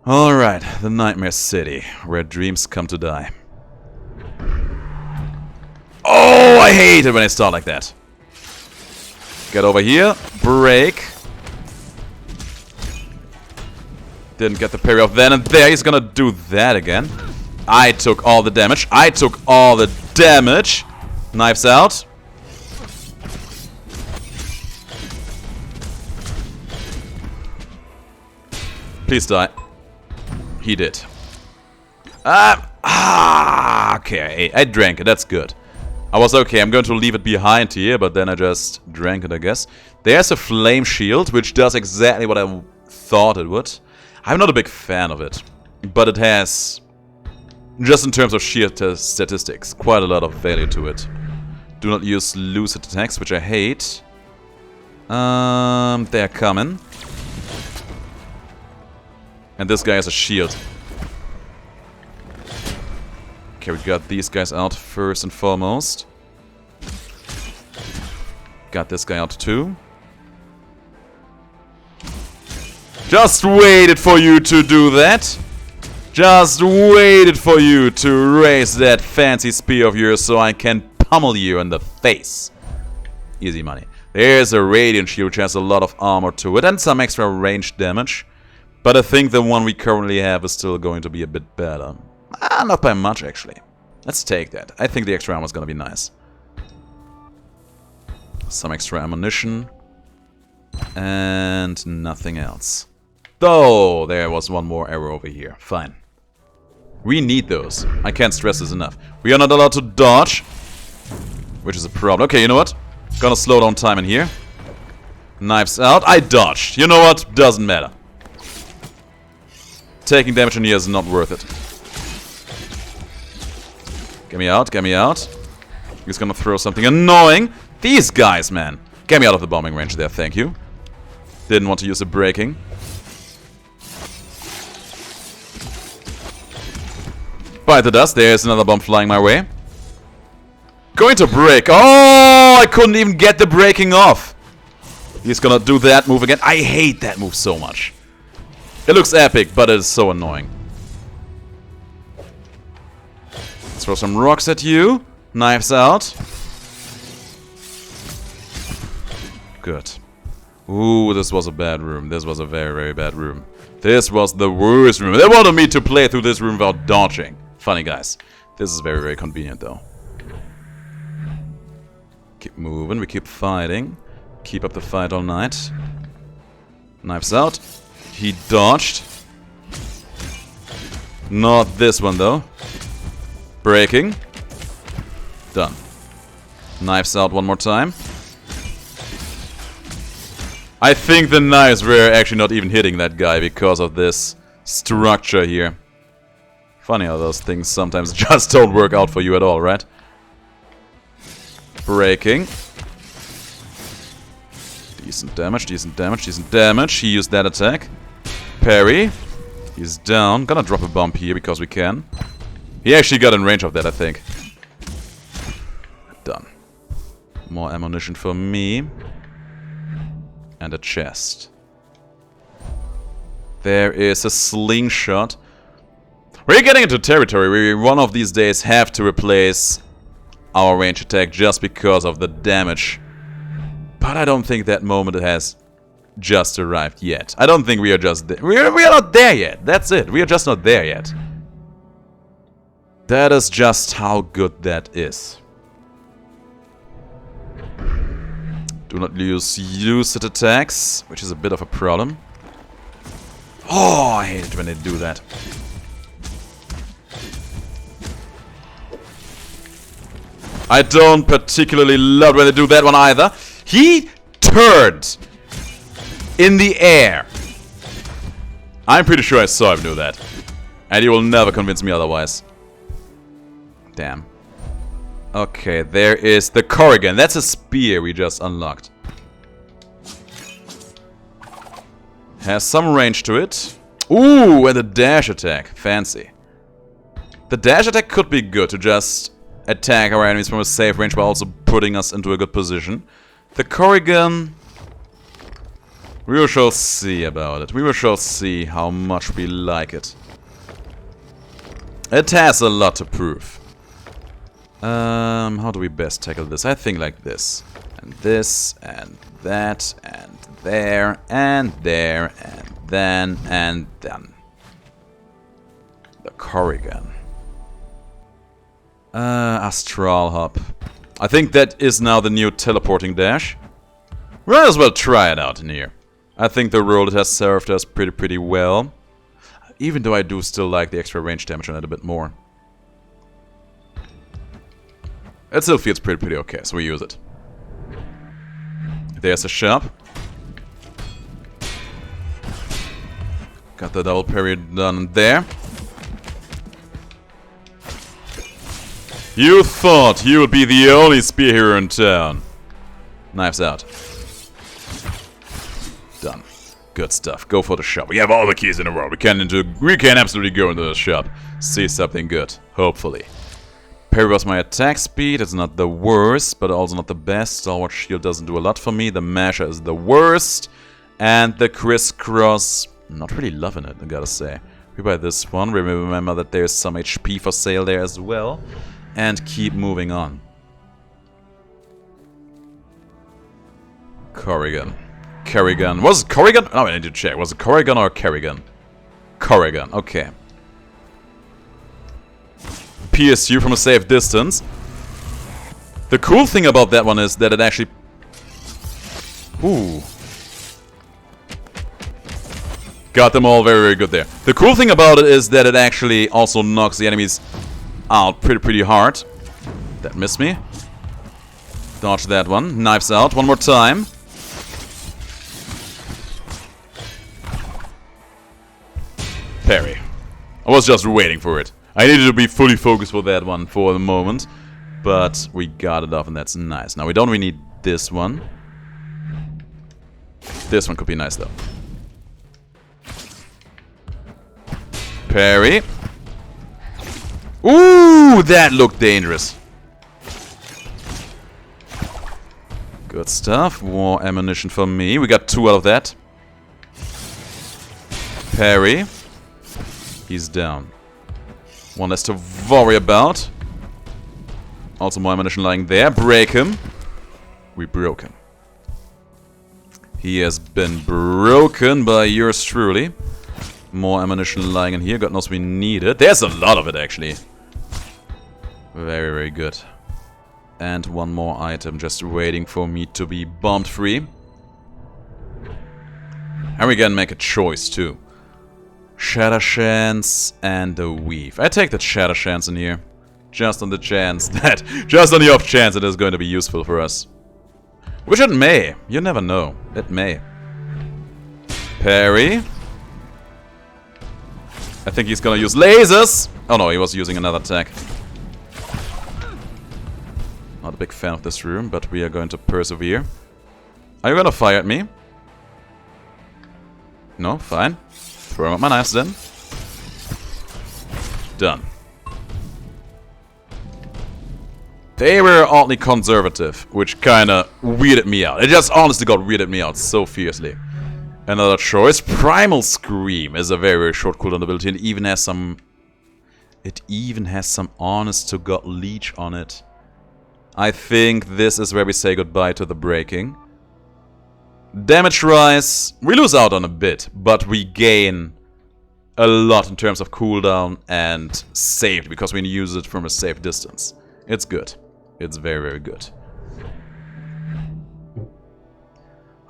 Alright, the Nightmare City, where dreams come to die. Oh, I hate it when I start like that. Get over here, break. Didn't get the parry off then, and there he's gonna do that again. I took all the damage. I took all the damage. Knives out. Please die. He did. Okay, I drank it, that's good. I was okay, I'm going to leave it behind here, but then I just drank it, I guess. There's a flame shield, which does exactly what I thought it would. I'm not a big fan of it, but it has, just in terms of sheer statistics, quite a lot of value to it. Do not use lucid attacks, which I hate. They're coming. And this guy has a shield. Okay, we got these guys out first and foremost. Got this guy out too. Just waited for you to do that. Just waited for you to raise that fancy spear of yours so I can pummel you in the face. Easy money. There's a Radiant Shield which has a lot of armor to it and some extra range damage. But I think the one we currently have is still going to be a bit better. Not by much, actually. Let's take that. I think the extra ammo is going to be nice. Some extra ammunition. And nothing else. Oh, there was one more arrow over here. Fine. We need those. I can't stress this enough. We are not allowed to dodge. Which is a problem. Okay, you know what? Gonna slow down time in here. Knives out. I dodged. You know what? Doesn't matter. Taking damage in here is not worth it. Get me out, get me out. He's gonna throw something annoying. These guys, man. Get me out of the bombing range there, thank you. Didn't want to use the braking. Bite the dust. There's another bomb flying my way. Going to break. Oh, I couldn't even get the braking off. He's gonna do that move again. I hate that move so much. It looks epic, but it is so annoying. Let's throw some rocks at you. Knives out. Good. Ooh, this was a bad room. This was a very, very bad room. This was the worst room. They wanted me to play through this room without dodging. Funny, guys. This is very, very convenient, though. Keep moving. We keep fighting. Keep up the fight all night. Knives out. He dodged. Not this one, though. Breaking. Done. Knives out one more time. I think the knives were actually not even hitting that guy because of this structure here. Funny how those things sometimes just don't work out for you at all, right? Breaking. Decent damage, decent damage, decent damage. He used that attack. Parry. He's down. Gonna drop a bomb here because we can. He actually got in range of that, I think. Done. More ammunition for me. And a chest. There is a slingshot. We're getting into territory where we one of these days have to replace our range attack just because of the damage. But I don't think that moment has just arrived yet. I don't think we are just there. We are not there yet. That's it. We are just not there yet. That is just how good that is. Do not use Lucid attacks, which is a bit of a problem. Oh, I hate it when they do that. I don't particularly love when they do that one either. He turned in the air. I'm pretty sure I saw him do that. And he will never convince me otherwise. Damn. Okay, there is the Corrigan. That's a spear we just unlocked. Has some range to it. Ooh, and a dash attack. Fancy. The dash attack could be good to just attack our enemies from a safe range while also putting us into a good position. The Corrigan... we shall see about it. We shall see how much we like it. It has a lot to prove. How do we best tackle this? I think like this. And this, and that, and there, and there, and then, and then. The Corrigan. Astral Hop. I think that is now the new teleporting dash. Might as well try it out in here. I think the role it has served us pretty well. Even though I do still like the extra range damage on it a bit more. It still feels pretty okay, so we use it. There's a shop. Got the double parry done there. You thought you would be the only spear hero in town. Knives out. Done. Good stuff. Go for the shop. We have all the keys in the world. We can absolutely go into the shop. See something good. Hopefully. Parry was my attack speed. It's not the worst, but also not the best. Stalwart shield doesn't do a lot for me. The masher is the worst. And the crisscross... not really loving it, I gotta say. We buy this one. Remember that there's some HP for sale there as well. And keep moving on. Corrigan. Kerrigan. Was it Corrigan? Oh, I need to check. Was it Corrigan or Kerrigan? Corrigan. Okay. Pierce you from a safe distance. The cool thing about that one is that it actually... Ooh. Got them all very, very good there. The cool thing about it is that it actually also knocks the enemies out pretty hard. That missed me. Dodge that one. Knives out. One more time. Parry. I was just waiting for it. I needed to be fully focused for that one for the moment. But we got it off and that's nice. Now we don't really need this one. This one could be nice though. Parry. Ooh, that looked dangerous. Good stuff. More ammunition for me. We got 2 out of that. Parry. He's down. One less to worry about. Also more ammunition lying there. Break him. We broke him. He has been broken by yours truly. More ammunition lying in here. God knows we need it. There's a lot of it, actually. Very, very good. And one more item just waiting for me to be bombed free. And we can make a choice, too. Shatter Chance and the Weave. I take the Shatter Chance in here. Just on the chance that... Just on the off chance it is going to be useful for us. Which it may. You never know. It may. Parry. I think he's gonna use lasers! Oh no, he was using another attack. Not a big fan of this room, but we are going to persevere. Are you gonna fire at me? No? Fine. Throw out my knives then. Done. They were oddly conservative, which kinda weirded me out. It just honestly got weirded me out so fiercely. Another choice. Primal Scream is a very, very short cooldown ability and even has some... It even has some honest to god leech on it. I think this is where we say goodbye to the breaking. Damage rise, we lose out on a bit, but we gain a lot in terms of cooldown and saved because we use it from a safe distance. It's good. It's very, very good.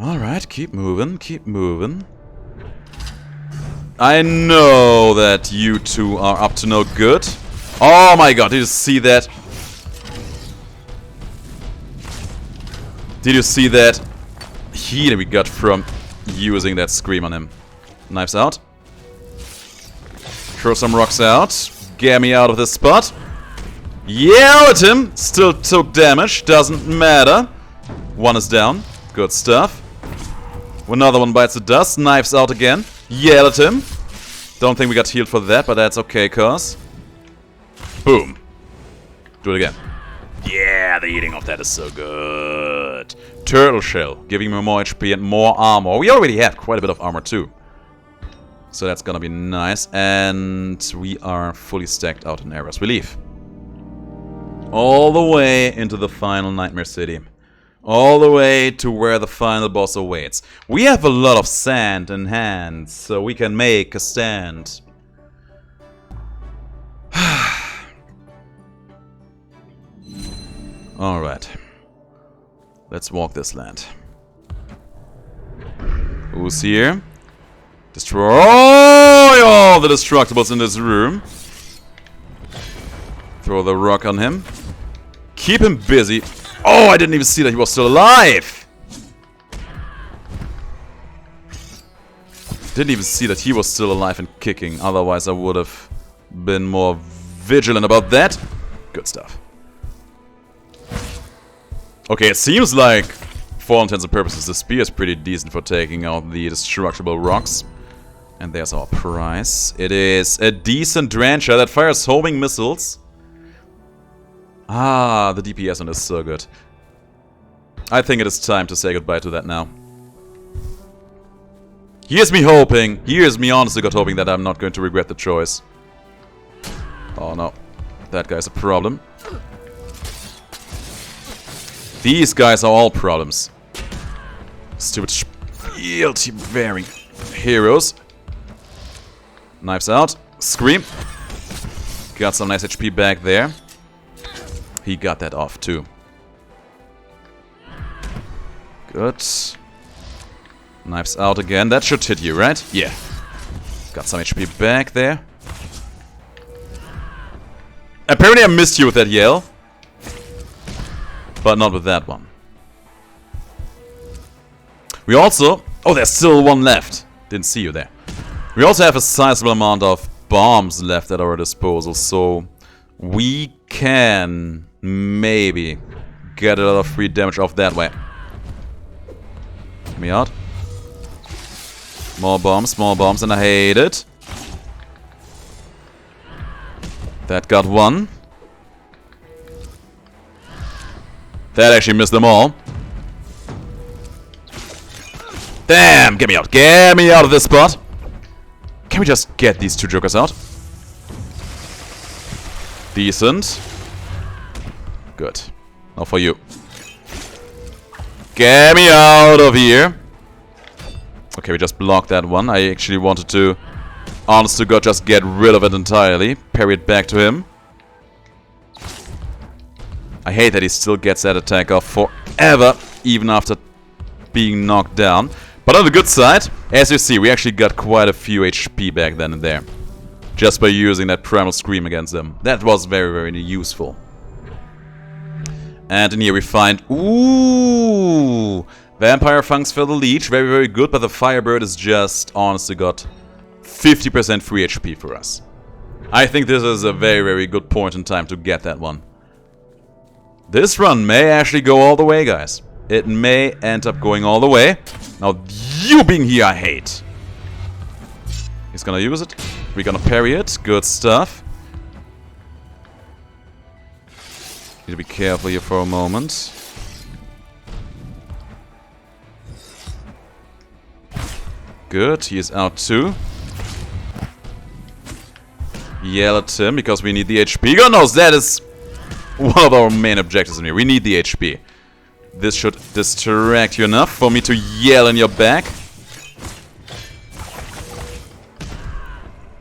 Alright, keep moving, keep moving. I know that you two are up to no good. Oh my god, did you see that? Did you see that heat we got from using that scream on him? Knives out. Throw some rocks out. Get me out of this spot. Yell at him. Still took damage. Doesn't matter. One is down. Good stuff. Another one bites the dust. Knives out again. Yell at him. Don't think we got healed for that, but that's okay, cuz. Boom. Do it again. Yeah, the eating of that is so good. Turtle Shell, giving me more HP and more armor. We already have quite a bit of armor too. So that's gonna be nice. And we are fully stacked out in areas. We leave. All the way into the final Nightmare City. All the way to where the final boss awaits. We have a lot of sand in hand, so we can make a stand. Alright. Let's walk this land. Who's here? Destroy all the destructibles in this room. Throw the rock on him. Keep him busy. Oh, I didn't even see that he was still alive! Didn't even see that he was still alive and kicking. Otherwise I would have been more vigilant about that. Good stuff. Okay, it seems like, for all intents and purposes, the spear is pretty decent for taking out the destructible rocks. And there's our prize. It is a decent drencher that fires homing missiles. Ah, the DPS on this is so good. I think it is time to say goodbye to that now. Here's me hoping, here's me honestly God hoping that I'm not going to regret the choice. Oh no, that guy's a problem. These guys are all problems. Stupid fealty-bearing heroes. Knives out. Scream. Got some nice HP back there. He got that off too. Good. Knives out again. That should hit you, right? Yeah. Got some HP back there. Apparently I missed you with that yell. But not with that one. We also... Oh, there's still one left. Didn't see you there. We also have a sizable amount of bombs left at our disposal, so we can maybe get a lot of free damage off that way. Get me out. More bombs, and I hate it. That got one. That actually missed them all. Damn! Get me out! Get me out of this spot! Can we just get these two jokers out? Decent. Good. Now for you. Get me out of here! Okay, we just blocked that one. I actually wanted to, honest to God, just get rid of it entirely. Parry it back to him. I hate that he still gets that attack off forever, even after being knocked down. But on the good side, as you see, we actually got quite a few HP back then and there. Just by using that Primal Scream against them. That was very, very useful. And in here we find... Ooh! Vampire Fangs for the Leech. Very, very good, but the Firebird is just, honest to God, 50% free HP for us. I think this is a very, very good point in time to get that one. This run may actually go all the way, guys. It may end up going all the way. Now, you being here, I hate. He's gonna use it. We're gonna parry it. Good stuff. Need to be careful here for a moment. Good. He is out too. Yell at him because we need the HP. God knows that is one of our main objectives in here. We need the HP. This should distract you enough for me to yell in your back.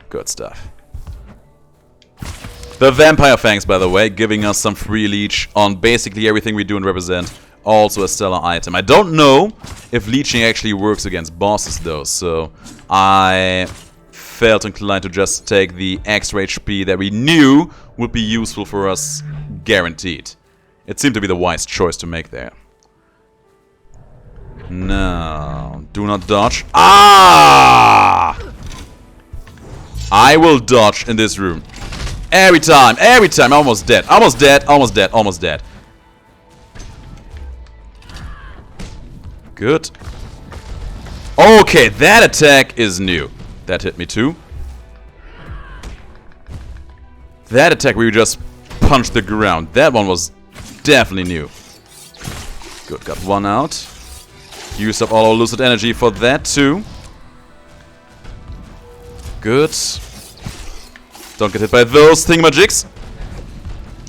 Good stuff. The Vampire Fangs, by the way, giving us some free leech on basically everything we do and represent. Also a stellar item. I don't know if leeching actually works against bosses though, so I felt inclined to just take the extra HP that we knew would be useful for us, guaranteed. It seemed to be the wise choice to make there. No, do not dodge. Ah! I will dodge in this room. Every time, almost dead, almost dead, almost dead, almost dead. Good. Okay, that attack is new. That hit me too. That attack where you just punched the ground, that one was definitely new. Good, got one out. Used up all our Lucid energy for that too. Good. Don't get hit by those thingamajigs.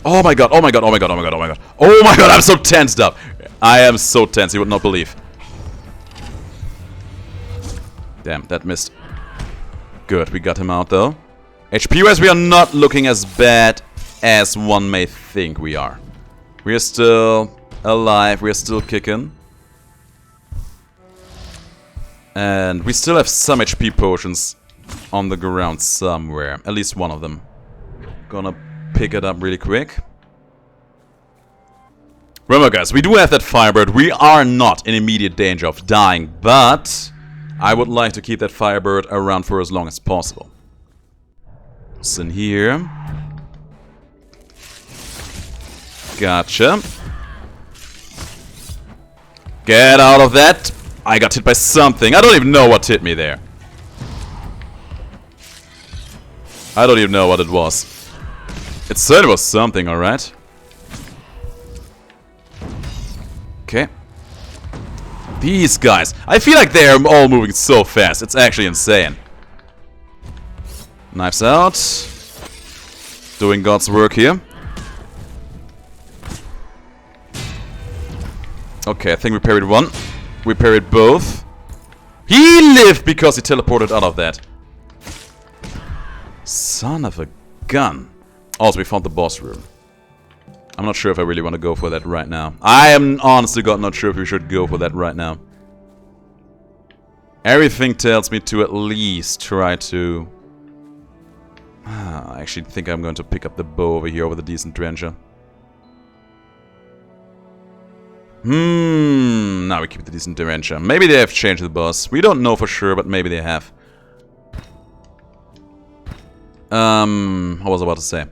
Oh my god, oh my god, oh my god, oh my god, oh my god. Oh my god, I'm so tensed up. I am so tense, you would not believe. Damn, that missed. Good, we got him out though. HP-wise, we are not looking as bad as one may think we are. We are still alive, we are still kicking. And we still have some HP potions on the ground somewhere. At least one of them. Gonna pick it up really quick. Remember guys, we do have that Firebird. We are not in immediate danger of dying, but I would like to keep that Firebird around for as long as possible. What's in here? Gotcha. Get out of that. I got hit by something. I don't even know what hit me there. I don't even know what it was. It certainly was something, alright. Okay. These guys. I feel like they're all moving so fast. It's actually insane. Knives out. Doing God's work here. Okay, I think we parried one. We parried both. He lived because he teleported out of that. Son of a gun. Also, we found the boss room. I'm not sure if I really want to go for that right now. I am honestly God not sure if we should go for that right now. Everything tells me to at least try to... I actually think I'm going to pick up the bow over here over the decent trencher. Now we keep the decent trencher. Maybe they have changed the boss. We don't know for sure, but maybe they have. What was I about to say?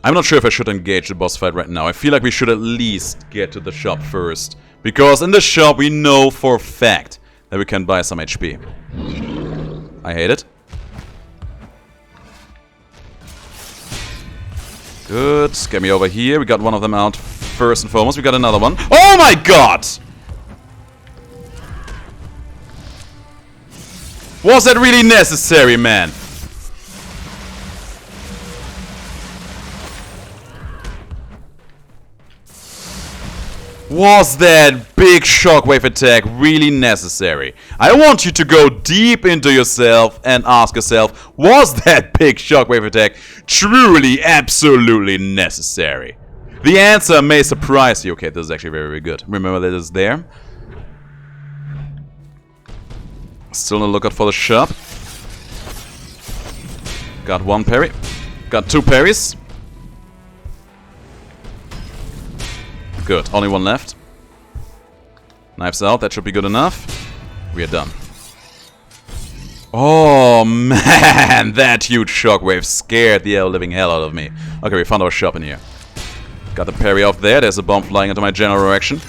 I'm not sure if I should engage the boss fight right now. I feel like we should at least get to the shop first. Because in the shop we know for a fact that we can buy some HP. I hate it. Good. Get me over here. We got one of them out first and foremost. We got another one. Oh my god! Was that really necessary, man? Was that big shockwave attack really necessary? I want you to go deep into yourself and ask yourself, was that big shockwave attack truly, absolutely necessary? The answer may surprise you. Okay, this is actually very, very good. Remember that it's there. Still on the lookout for the shop. Got one parry. Got two parries. Good, only one left. Knives out, that should be good enough. We are done. Oh man, that huge shockwave scared the living hell out of me. Okay, we found our shop in here. Got the parry off there, there's a bomb flying into my general direction.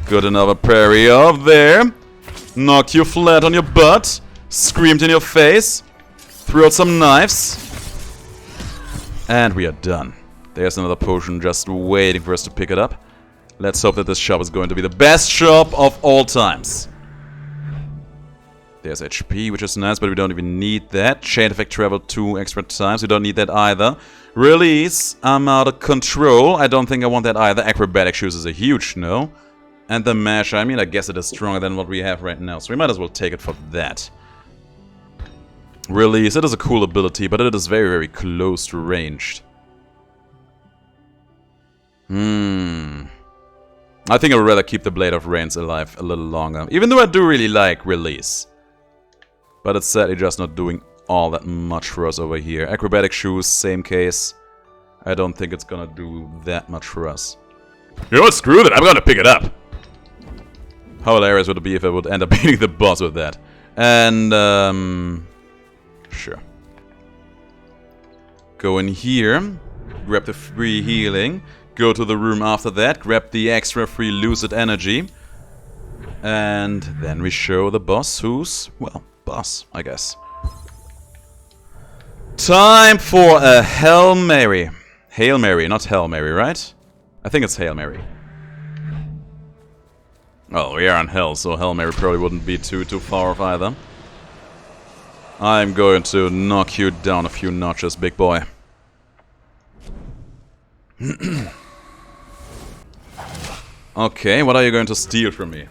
Good, another parry off there. Knocked you flat on your butt. Screamed in your face. Threw out some knives. And we are done. There's another potion just waiting for us to pick it up. Let's hope that this shop is going to be the best shop of all times. There's HP, which is nice, but we don't even need that. Chain effect travel 2 extra times. We don't need that either. Release. I'm out of control. I don't think I want that either. Acrobatic shoes is a huge no. And the mash, I mean, I guess it is stronger than what we have right now. So we might as well take it for that. Release. It is a cool ability, but it is very, very close to ranged. I think I would rather keep the Blade of Rains alive a little longer. Even though I do really like Release. But it's sadly just not doing all that much for us over here. Acrobatic shoes, same case. I don't think it's gonna do that much for us. You know what? Screw that. I'm gonna pick it up. How hilarious would it be if I would end up beating the boss with that? And, sure. Go in here. Grab the free healing. Go to the room after that, grab the extra free Lucid energy. And then we show the boss who's, well, boss, I guess. Time for a Hail Mary. Hail Mary, not Hail Mary, right? I think it's Hail Mary. Well, we are on hell, so Hail Mary probably wouldn't be too far off either. I'm going to knock you down a few notches, big boy. Okay, what are you going to steal from me?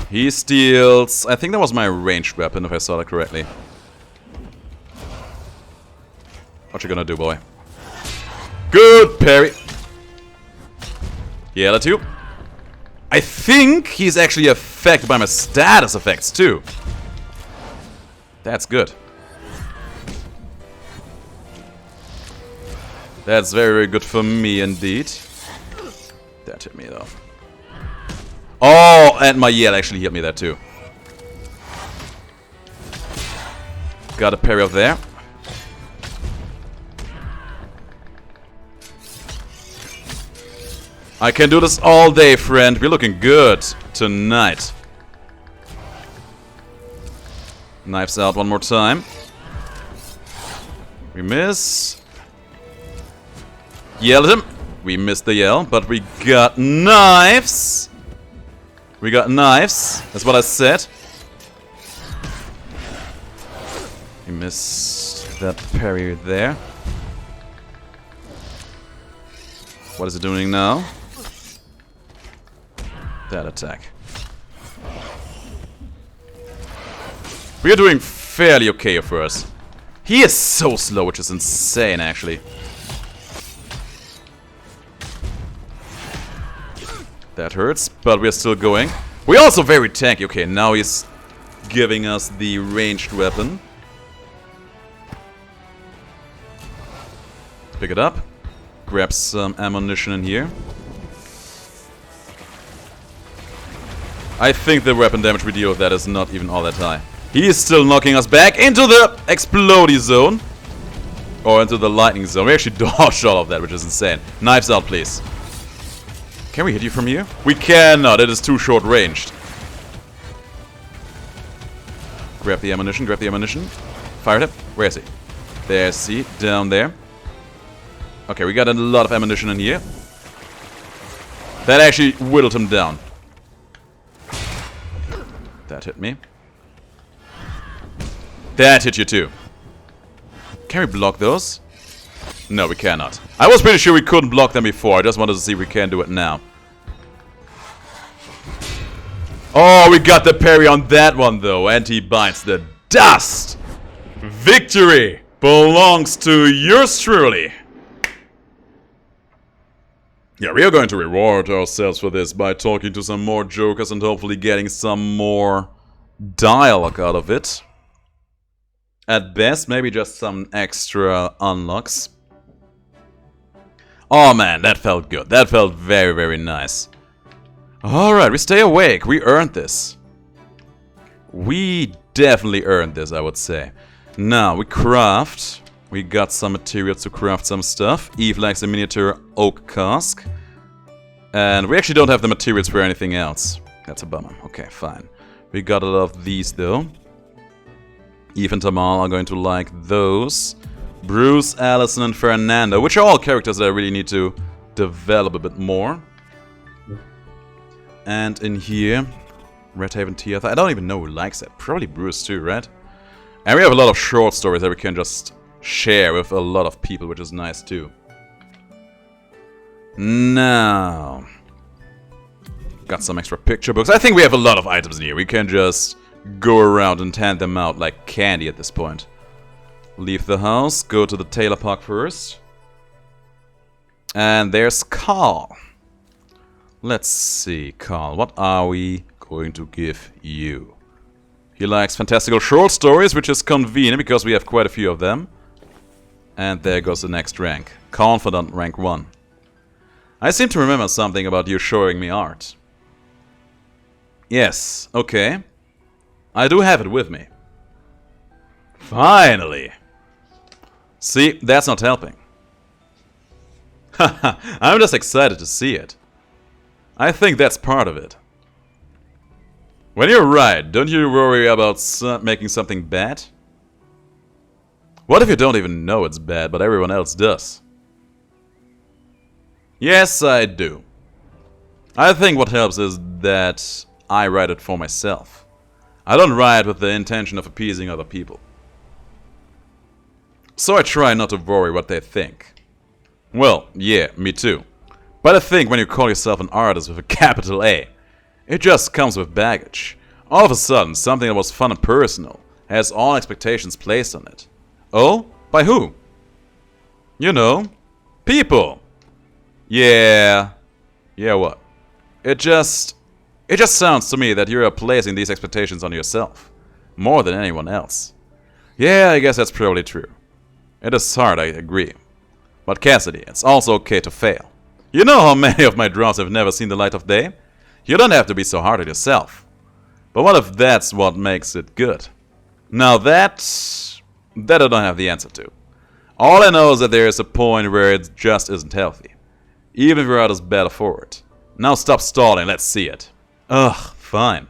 He steals... I think that was my ranged weapon, if I saw that correctly. What you gonna do, boy? Good parry! Yell at you. I think he's actually affected by my status effects, too. That's good. That's very, very good for me, indeed. That hit me, though. Oh, and my yell actually hit me there, too. Got a parry up there. I can do this all day, friend. We're looking good tonight. Knives out one more time. We miss. Yell at him. We missed the yell, but we got knives. We got knives. That's what I said. We missed that parry there. What is it doing now? That attack. We are doing fairly okay for us. He is so slow, which is insane, actually. That hurts, but we're still going. We're also very tanky. Okay, now he's giving us the ranged weapon. Pick it up. Grab some ammunition in here. I think the weapon damage we deal with that is not even all that high. He is still knocking us back into the explodey zone. Or into the lightning zone. We actually dodged all of that, which is insane. Knives out, please. Can we hit you from here? We cannot. It is too short ranged. Grab the ammunition. Grab the ammunition. Fire him. Where is he? There's he. Down there. Okay, we got a lot of ammunition in here. That actually whittled him down. That hit me. That hit you too. Can we block those? No, we cannot. I was pretty sure we couldn't block them before. I just wanted to see if we can do it now. Oh, we got the parry on that one though. And he bites the dust. Victory belongs to yours truly. Yeah, we are going to reward ourselves for this by talking to some more jokers and hopefully getting some more dialogue out of it. At best, maybe just some extra unlocks. Oh man, that felt good. That felt very, very nice. Alright, we stay awake. We earned this. We definitely earned this, I would say. Now, we craft. We got some materials to craft some stuff. Eve likes a miniature oak cask. And we actually don't have the materials for anything else. That's a bummer. Okay, fine. We got a lot of these, though. Eve and Tamal are going to like those. Bruce, Allison, and Fernando, which are all characters that I really need to develop a bit more. And in here, Redhaven Tiath. I don't even know who likes that. Probably Bruce too, right? And we have a lot of short stories that we can just share with a lot of people, which is nice too. Now, got some extra picture books. I think we have a lot of items in here. We can just go around and hand them out like candy at this point. Leave the house, go to the Taylor Park first. And there's Carl. Let's see, Carl, what are we going to give you? He likes fantastical short stories, which is convenient because we have quite a few of them. And there goes the next rank. Confidant, rank 1. I seem to remember something about you showing me art. Yes, okay. I do have it with me. Finally! See, that's not helping. Haha, I'm just excited to see it. I think that's part of it. When you're right, don't you worry about making something bad? What if you don't even know it's bad, but everyone else does? Yes, I do. I think what helps is that I write it for myself. I don't write with the intention of appeasing other people. So I try not to worry what they think. Well, yeah, me too. But I think when you call yourself an artist with a capital A, it just comes with baggage. All of a sudden, something that was fun and personal has all expectations placed on it. Oh? By who? You know, people. Yeah. Yeah, what? It just sounds to me that you're placing these expectations on yourself. More than anyone else. Yeah, I guess that's probably true. It is hard, I agree. But Cassidy, it's also okay to fail. You know how many of my drafts have never seen the light of day? You don't have to be so hard on yourself. But what if that's what makes it good? Now that I don't have the answer to. All I know is that there is a point where it just isn't healthy. Even if you're out as better for it. Now stop stalling, let's see it. Ugh, fine.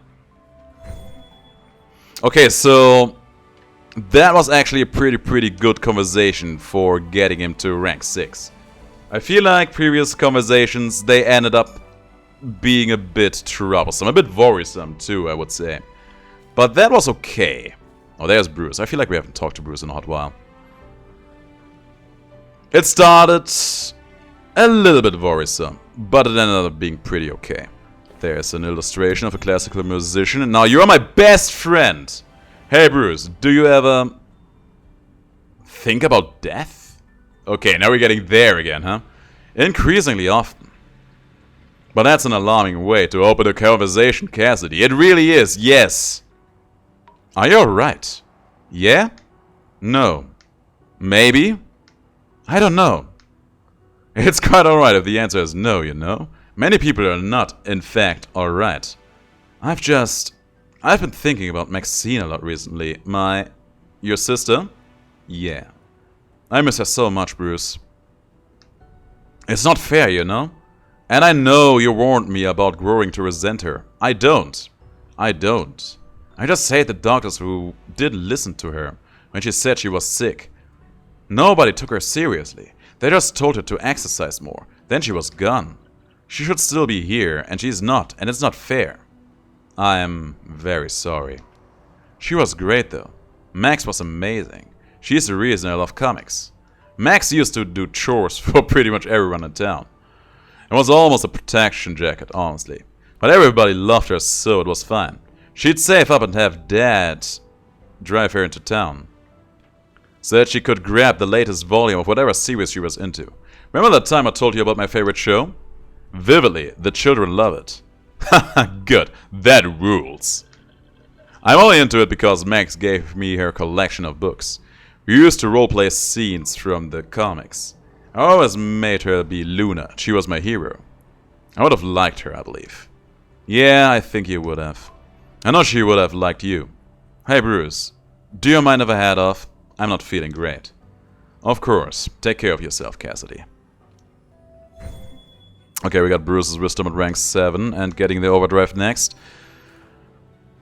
Okay, so that was actually a pretty good conversation for getting him to rank 6. I feel like previous conversations, they ended up being a bit troublesome, a bit worrisome too, I would say. But that was okay. Oh, there's Bruce. I feel like we haven't talked to Bruce in a hot while. It started a little bit worrisome, but it ended up being pretty okay. There's an illustration of a classical musician, and now you're my best friend! Hey Bruce, do you ever think about death? Okay, now we're getting there again, huh? Increasingly often. But that's an alarming way to open a conversation, Cassidy. It really is, yes. Are you alright? Yeah? No. Maybe? I don't know. It's quite alright if the answer is no, you know. Many people are not, in fact, alright. I've been thinking about Maxine a lot recently. Your sister? Yeah. I miss her so much, Bruce. It's not fair, you know? And I know you warned me about growing to resent her. I don't. I just hate the doctors who didn't listen to her when she said she was sick. Nobody took her seriously. They just told her to exercise more. Then she was gone. She should still be here, and she's not, and it's not fair. I'm very sorry. She was great though. Max was amazing. She's the reason I love comics. Max used to do chores for pretty much everyone in town. It was almost a protection jacket, honestly. But everybody loved her, so it was fine. She'd save up and have Dad drive her into town, so that she could grab the latest volume of whatever series she was into. Remember that time I told you about my favorite show? Vividly, the children love it. Haha, good. That rules. I'm only into it because Max gave me her collection of books. We used to roleplay scenes from the comics. I always made her be Luna. She was my hero. I would have liked her, I believe. Yeah, I think you would have. I know she would have liked you. Hey Bruce, do you mind if I head off? I'm not feeling great. Of course. Take care of yourself, Cassidy. Okay, we got Bruce's wisdom at rank 7 and getting the overdrive next.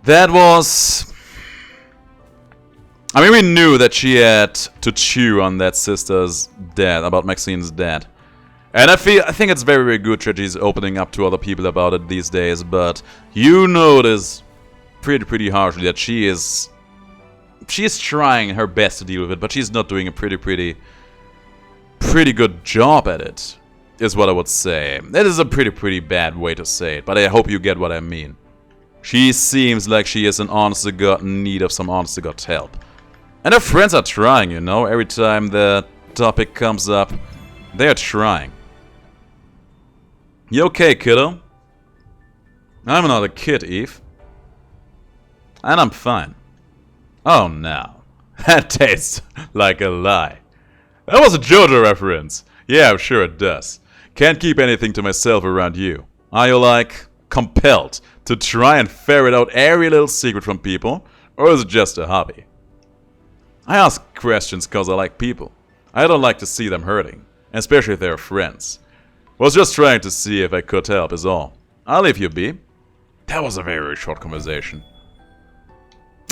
That was... I mean, we knew that she had to chew on that sister's death, about Maxine's death. And I think it's very, very good that she's opening up to other people about it these days, but you notice pretty harshly that she's trying her best to deal with it, but she's not doing a pretty good job at it, is what I would say. That is a pretty bad way to say it, but I hope you get what I mean. She seems like she is in honest-to-God need of some honest-to-God help. And her friends are trying, you know, every time the topic comes up, they are trying. You okay, kiddo? I'm not a kid, Eve. And I'm fine. Oh no. That tastes like a lie. That was a JoJo reference. Yeah, I'm sure it does. Can't keep anything to myself around you. Are you like compelled to try and ferret out every little secret from people? Or is it just a hobby? I ask questions cause I like people. I don't like to see them hurting. Especially if they're friends. Was just trying to see if I could help is all. I'll leave you be. That was a very short conversation.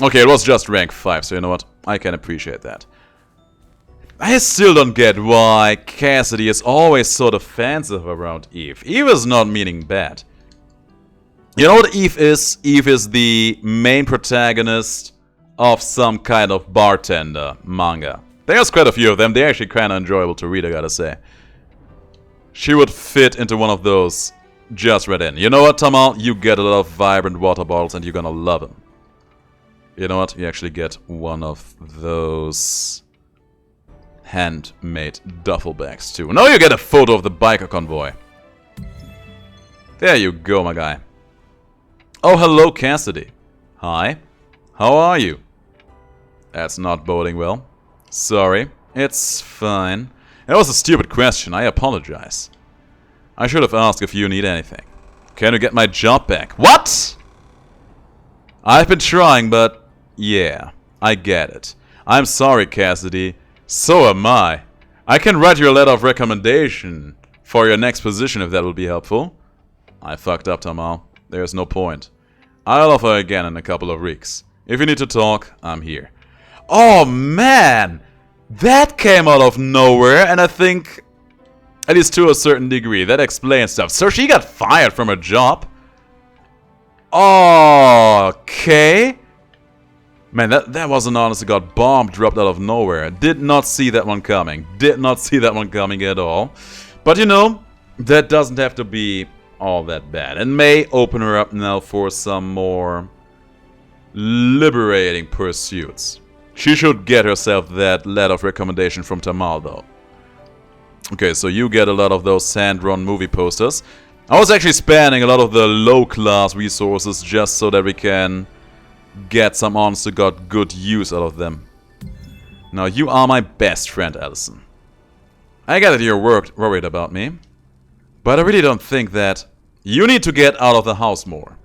Okay, it was just rank 5, so you know what? I can appreciate that. I still don't get why Cassidy is always so defensive around Eve. Eve is not meaning bad. You know what Eve is? Eve is the main protagonist of some kind of bartender manga. There's quite a few of them. They're actually kind of enjoyable to read, I gotta say. She would fit into one of those just right in. You know what, Tamal? You get a lot of vibrant water bottles and you're gonna love them. You know what? You actually get one of those handmade duffel bags too. Now you get a photo of the biker convoy. There you go, my guy. Oh, hello, Cassidy. Hi. How are you? That's not boding well. Sorry. It's fine. That was a stupid question. I apologize. I should have asked if you need anything. Can you get my job back? What? I've been trying, but yeah, I get it. I'm sorry, Cassidy. So am I. I can write you a letter of recommendation for your next position if that will be helpful. I fucked up, Tamal. There's no point. I'll offer again in a couple of weeks. If you need to talk, I'm here. Oh man! That came out of nowhere, and I think, at least to a certain degree, that explains stuff. So she got fired from her job? Okay. Man, that was an honest-to-God bomb dropped out of nowhere. Did not see that one coming. Did not see that one coming at all. But you know, that doesn't have to be all that bad. And may open her up now for some more liberating pursuits. She should get herself that letter of recommendation from Tamal, though. Okay, so you get a lot of those hand-drawn movie posters. I was actually spending a lot of the low-class resources just so that we can get some honest to God good use out of them. Now, you are my best friend, Allison. I get that you're worried about me, but I really don't think that you need to get out of the house more.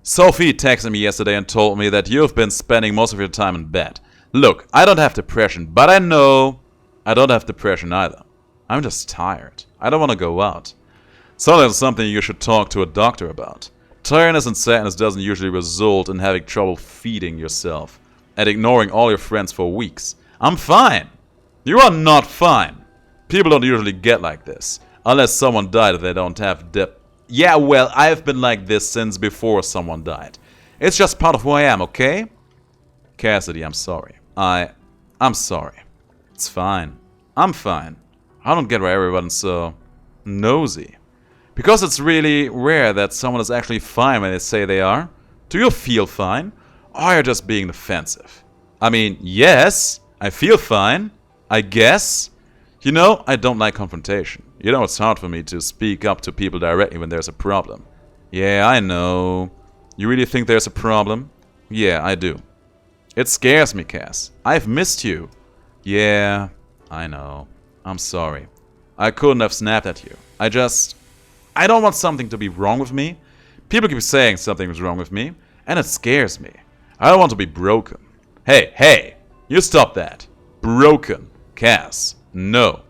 Sophie texted me yesterday and told me that you've been spending most of your time in bed. Look, I don't have depression, but I know I don't have depression either. I'm just tired. I don't want to go out. So that's something you should talk to a doctor about. Tiredness and sadness doesn't usually result in having trouble feeding yourself and ignoring all your friends for weeks. I'm fine. You are not fine. People don't usually get like this. Unless someone died and they don't have Yeah, well, I've been like this since before someone died. It's just part of who I am, okay? Cassidy, I'm sorry. I'm sorry. It's fine. I'm fine. I don't get why everyone's so nosy. Because it's really rare that someone is actually fine when they say they are. Do you feel fine? Or are you just being defensive? I mean, yes, I feel fine. I guess. You know, I don't like confrontation. You know, it's hard for me to speak up to people directly when there's a problem. Yeah, I know. You really think there's a problem? Yeah, I do. It scares me, Cass. I've missed you. Yeah, I know. I'm sorry. I couldn't have snapped at you. I don't want something to be wrong with me. People keep saying something is wrong with me, and it scares me. I don't want to be broken. Hey, you stop that. Broken. Cass. No.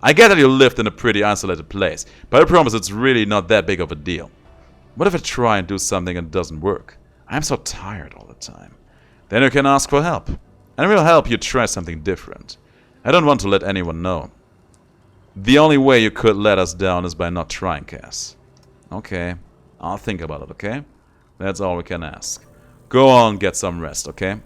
I get that you lived in a pretty isolated place, but I promise it's really not that big of a deal. What if I try and do something and it doesn't work? I'm so tired all the time. Then you can ask for help. And we'll help you try something different. I don't want to let anyone know. The only way you could let us down is by not trying, Cass. Okay. I'll think about it, okay? That's all we can ask. Go on, get some rest, okay?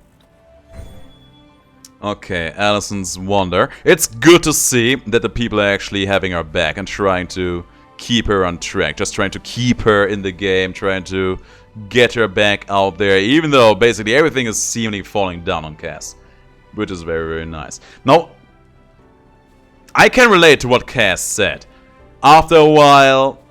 Okay, Allison's wonder. It's good to see that the people are actually having her back and trying to keep her on track. Just trying to keep her in the game, trying to get her back out there, even though basically everything is seemingly falling down on Cass. Which is very, very nice. Now, I can relate to what Cass said. After a while,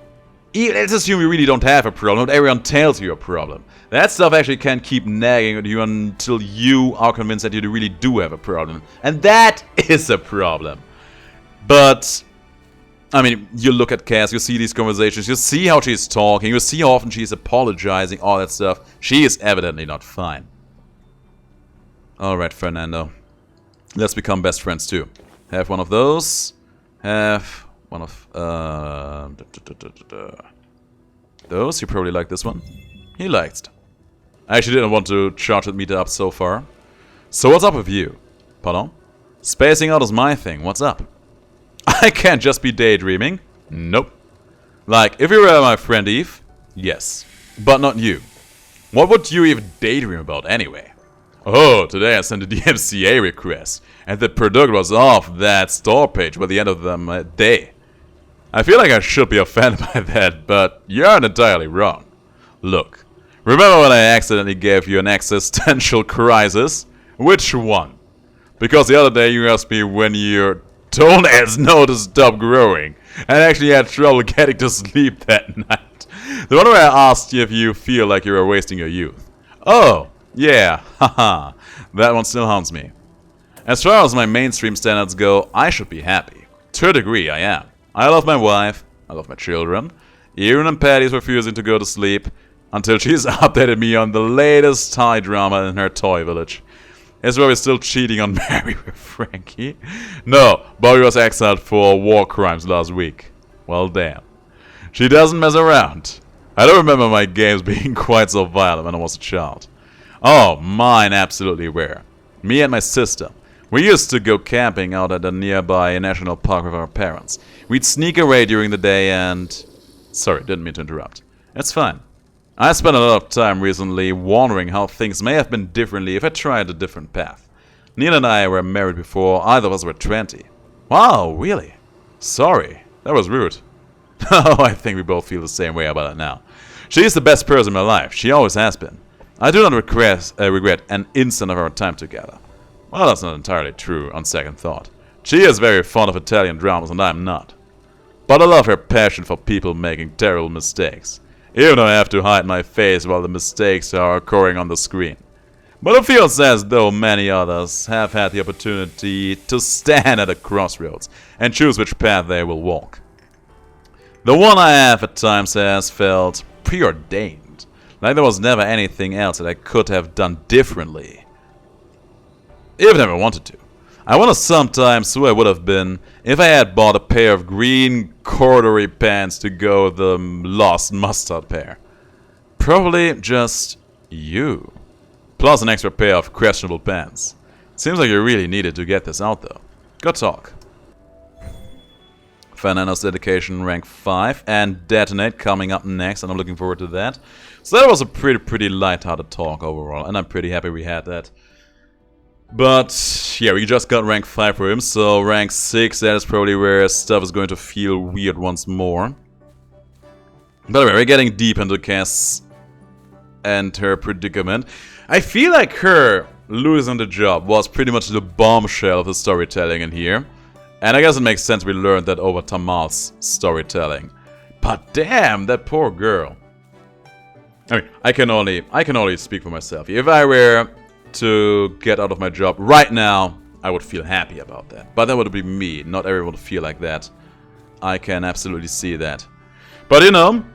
let's assume you really don't have a problem, not everyone tells you a problem. That stuff actually can keep nagging at you until you are convinced that you really do have a problem. And that is a problem. But, I mean, you look at Cass, you see these conversations, you see how she's talking, you see how often she's apologizing, all that stuff. She is evidently not fine. Alright, Fernando. Let's become best friends too. Have one of those. Have one of... those. You probably like this one. He liked. I actually didn't want to charge that meter up so far. So what's up with you? Pardon? Spacing out is my thing. What's up? I can't just be daydreaming. Nope. Like, if you were my friend Eve, yes. But not you. What would you even daydream about anyway? Oh, today I sent a DMCA request, and the product was off that store page by the end of the day. I feel like I should be offended by that, but you aren't entirely wrong. Look, remember when I accidentally gave you an existential crisis? Which one? Because the other day you asked me when your toenails know to stop growing, and actually had trouble getting to sleep that night. The one where I asked you if you feel like you were wasting your youth. Oh, yeah, haha, that one still haunts me. As far as my mainstream standards go, I should be happy. To a degree, I am. I love my wife, I love my children. Even when Patty's refusing to go to sleep, until she's updated me on the latest Thai drama in her toy village. Is Bobby still cheating on Mary with Frankie? No, Bobby was exiled for war crimes last week. Well, damn. She doesn't mess around. I don't remember my games being quite so violent when I was a child. Oh, mine absolutely were. Me and my sister. We used to go camping out at a nearby national park with our parents. We'd sneak away during the day and... Sorry, didn't mean to interrupt. It's fine. I spent a lot of time recently wondering how things may have been differently if I tried a different path. Neil and I were married before either of us were 20. Wow, really? Sorry, that was rude. Oh, I think we both feel the same way about it now. She's the best person in my life, she always has been. I do not regret an instant of our time together. Well, that's not entirely true, on second thought. She is very fond of Italian dramas and I am not. But I love her passion for people making terrible mistakes, even though I have to hide my face while the mistakes are occurring on the screen. But it feels as though many others have had the opportunity to stand at a crossroads and choose which path they will walk. The one I have at times has felt preordained, like there was never anything else that I could have done differently, even if I wanted to. I wonder sometimes who I would have been if I had bought a pair of green corduroy pants to go with the lost mustard pair. Probably just you. Plus an extra pair of questionable pants. Seems like you really needed to get this out though. Good talk. Fernando's Dedication rank 5 and Detonate coming up next, and I'm looking forward to that. So that was a pretty light-hearted talk overall, and I'm pretty happy we had that. But yeah, we just got rank 5 for him, so rank 6, that is probably where stuff is going to feel weird once more. By the way, we're getting deep into Cass and her predicament. I feel like her losing the job was pretty much the bombshell of the storytelling in here. And I guess it makes sense we learned that over Tamal's storytelling. But damn, that poor girl. I mean, I can only speak for myself. If I were to get out of my job right now, I would feel happy about that. But that would be me. Not everyone would feel like that. I can absolutely see that. But you know,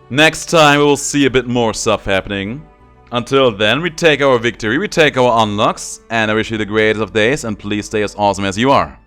next time we will see a bit more stuff happening. Until then, we take our victory, we take our unlocks, and I wish you the greatest of days, and please stay as awesome as you are.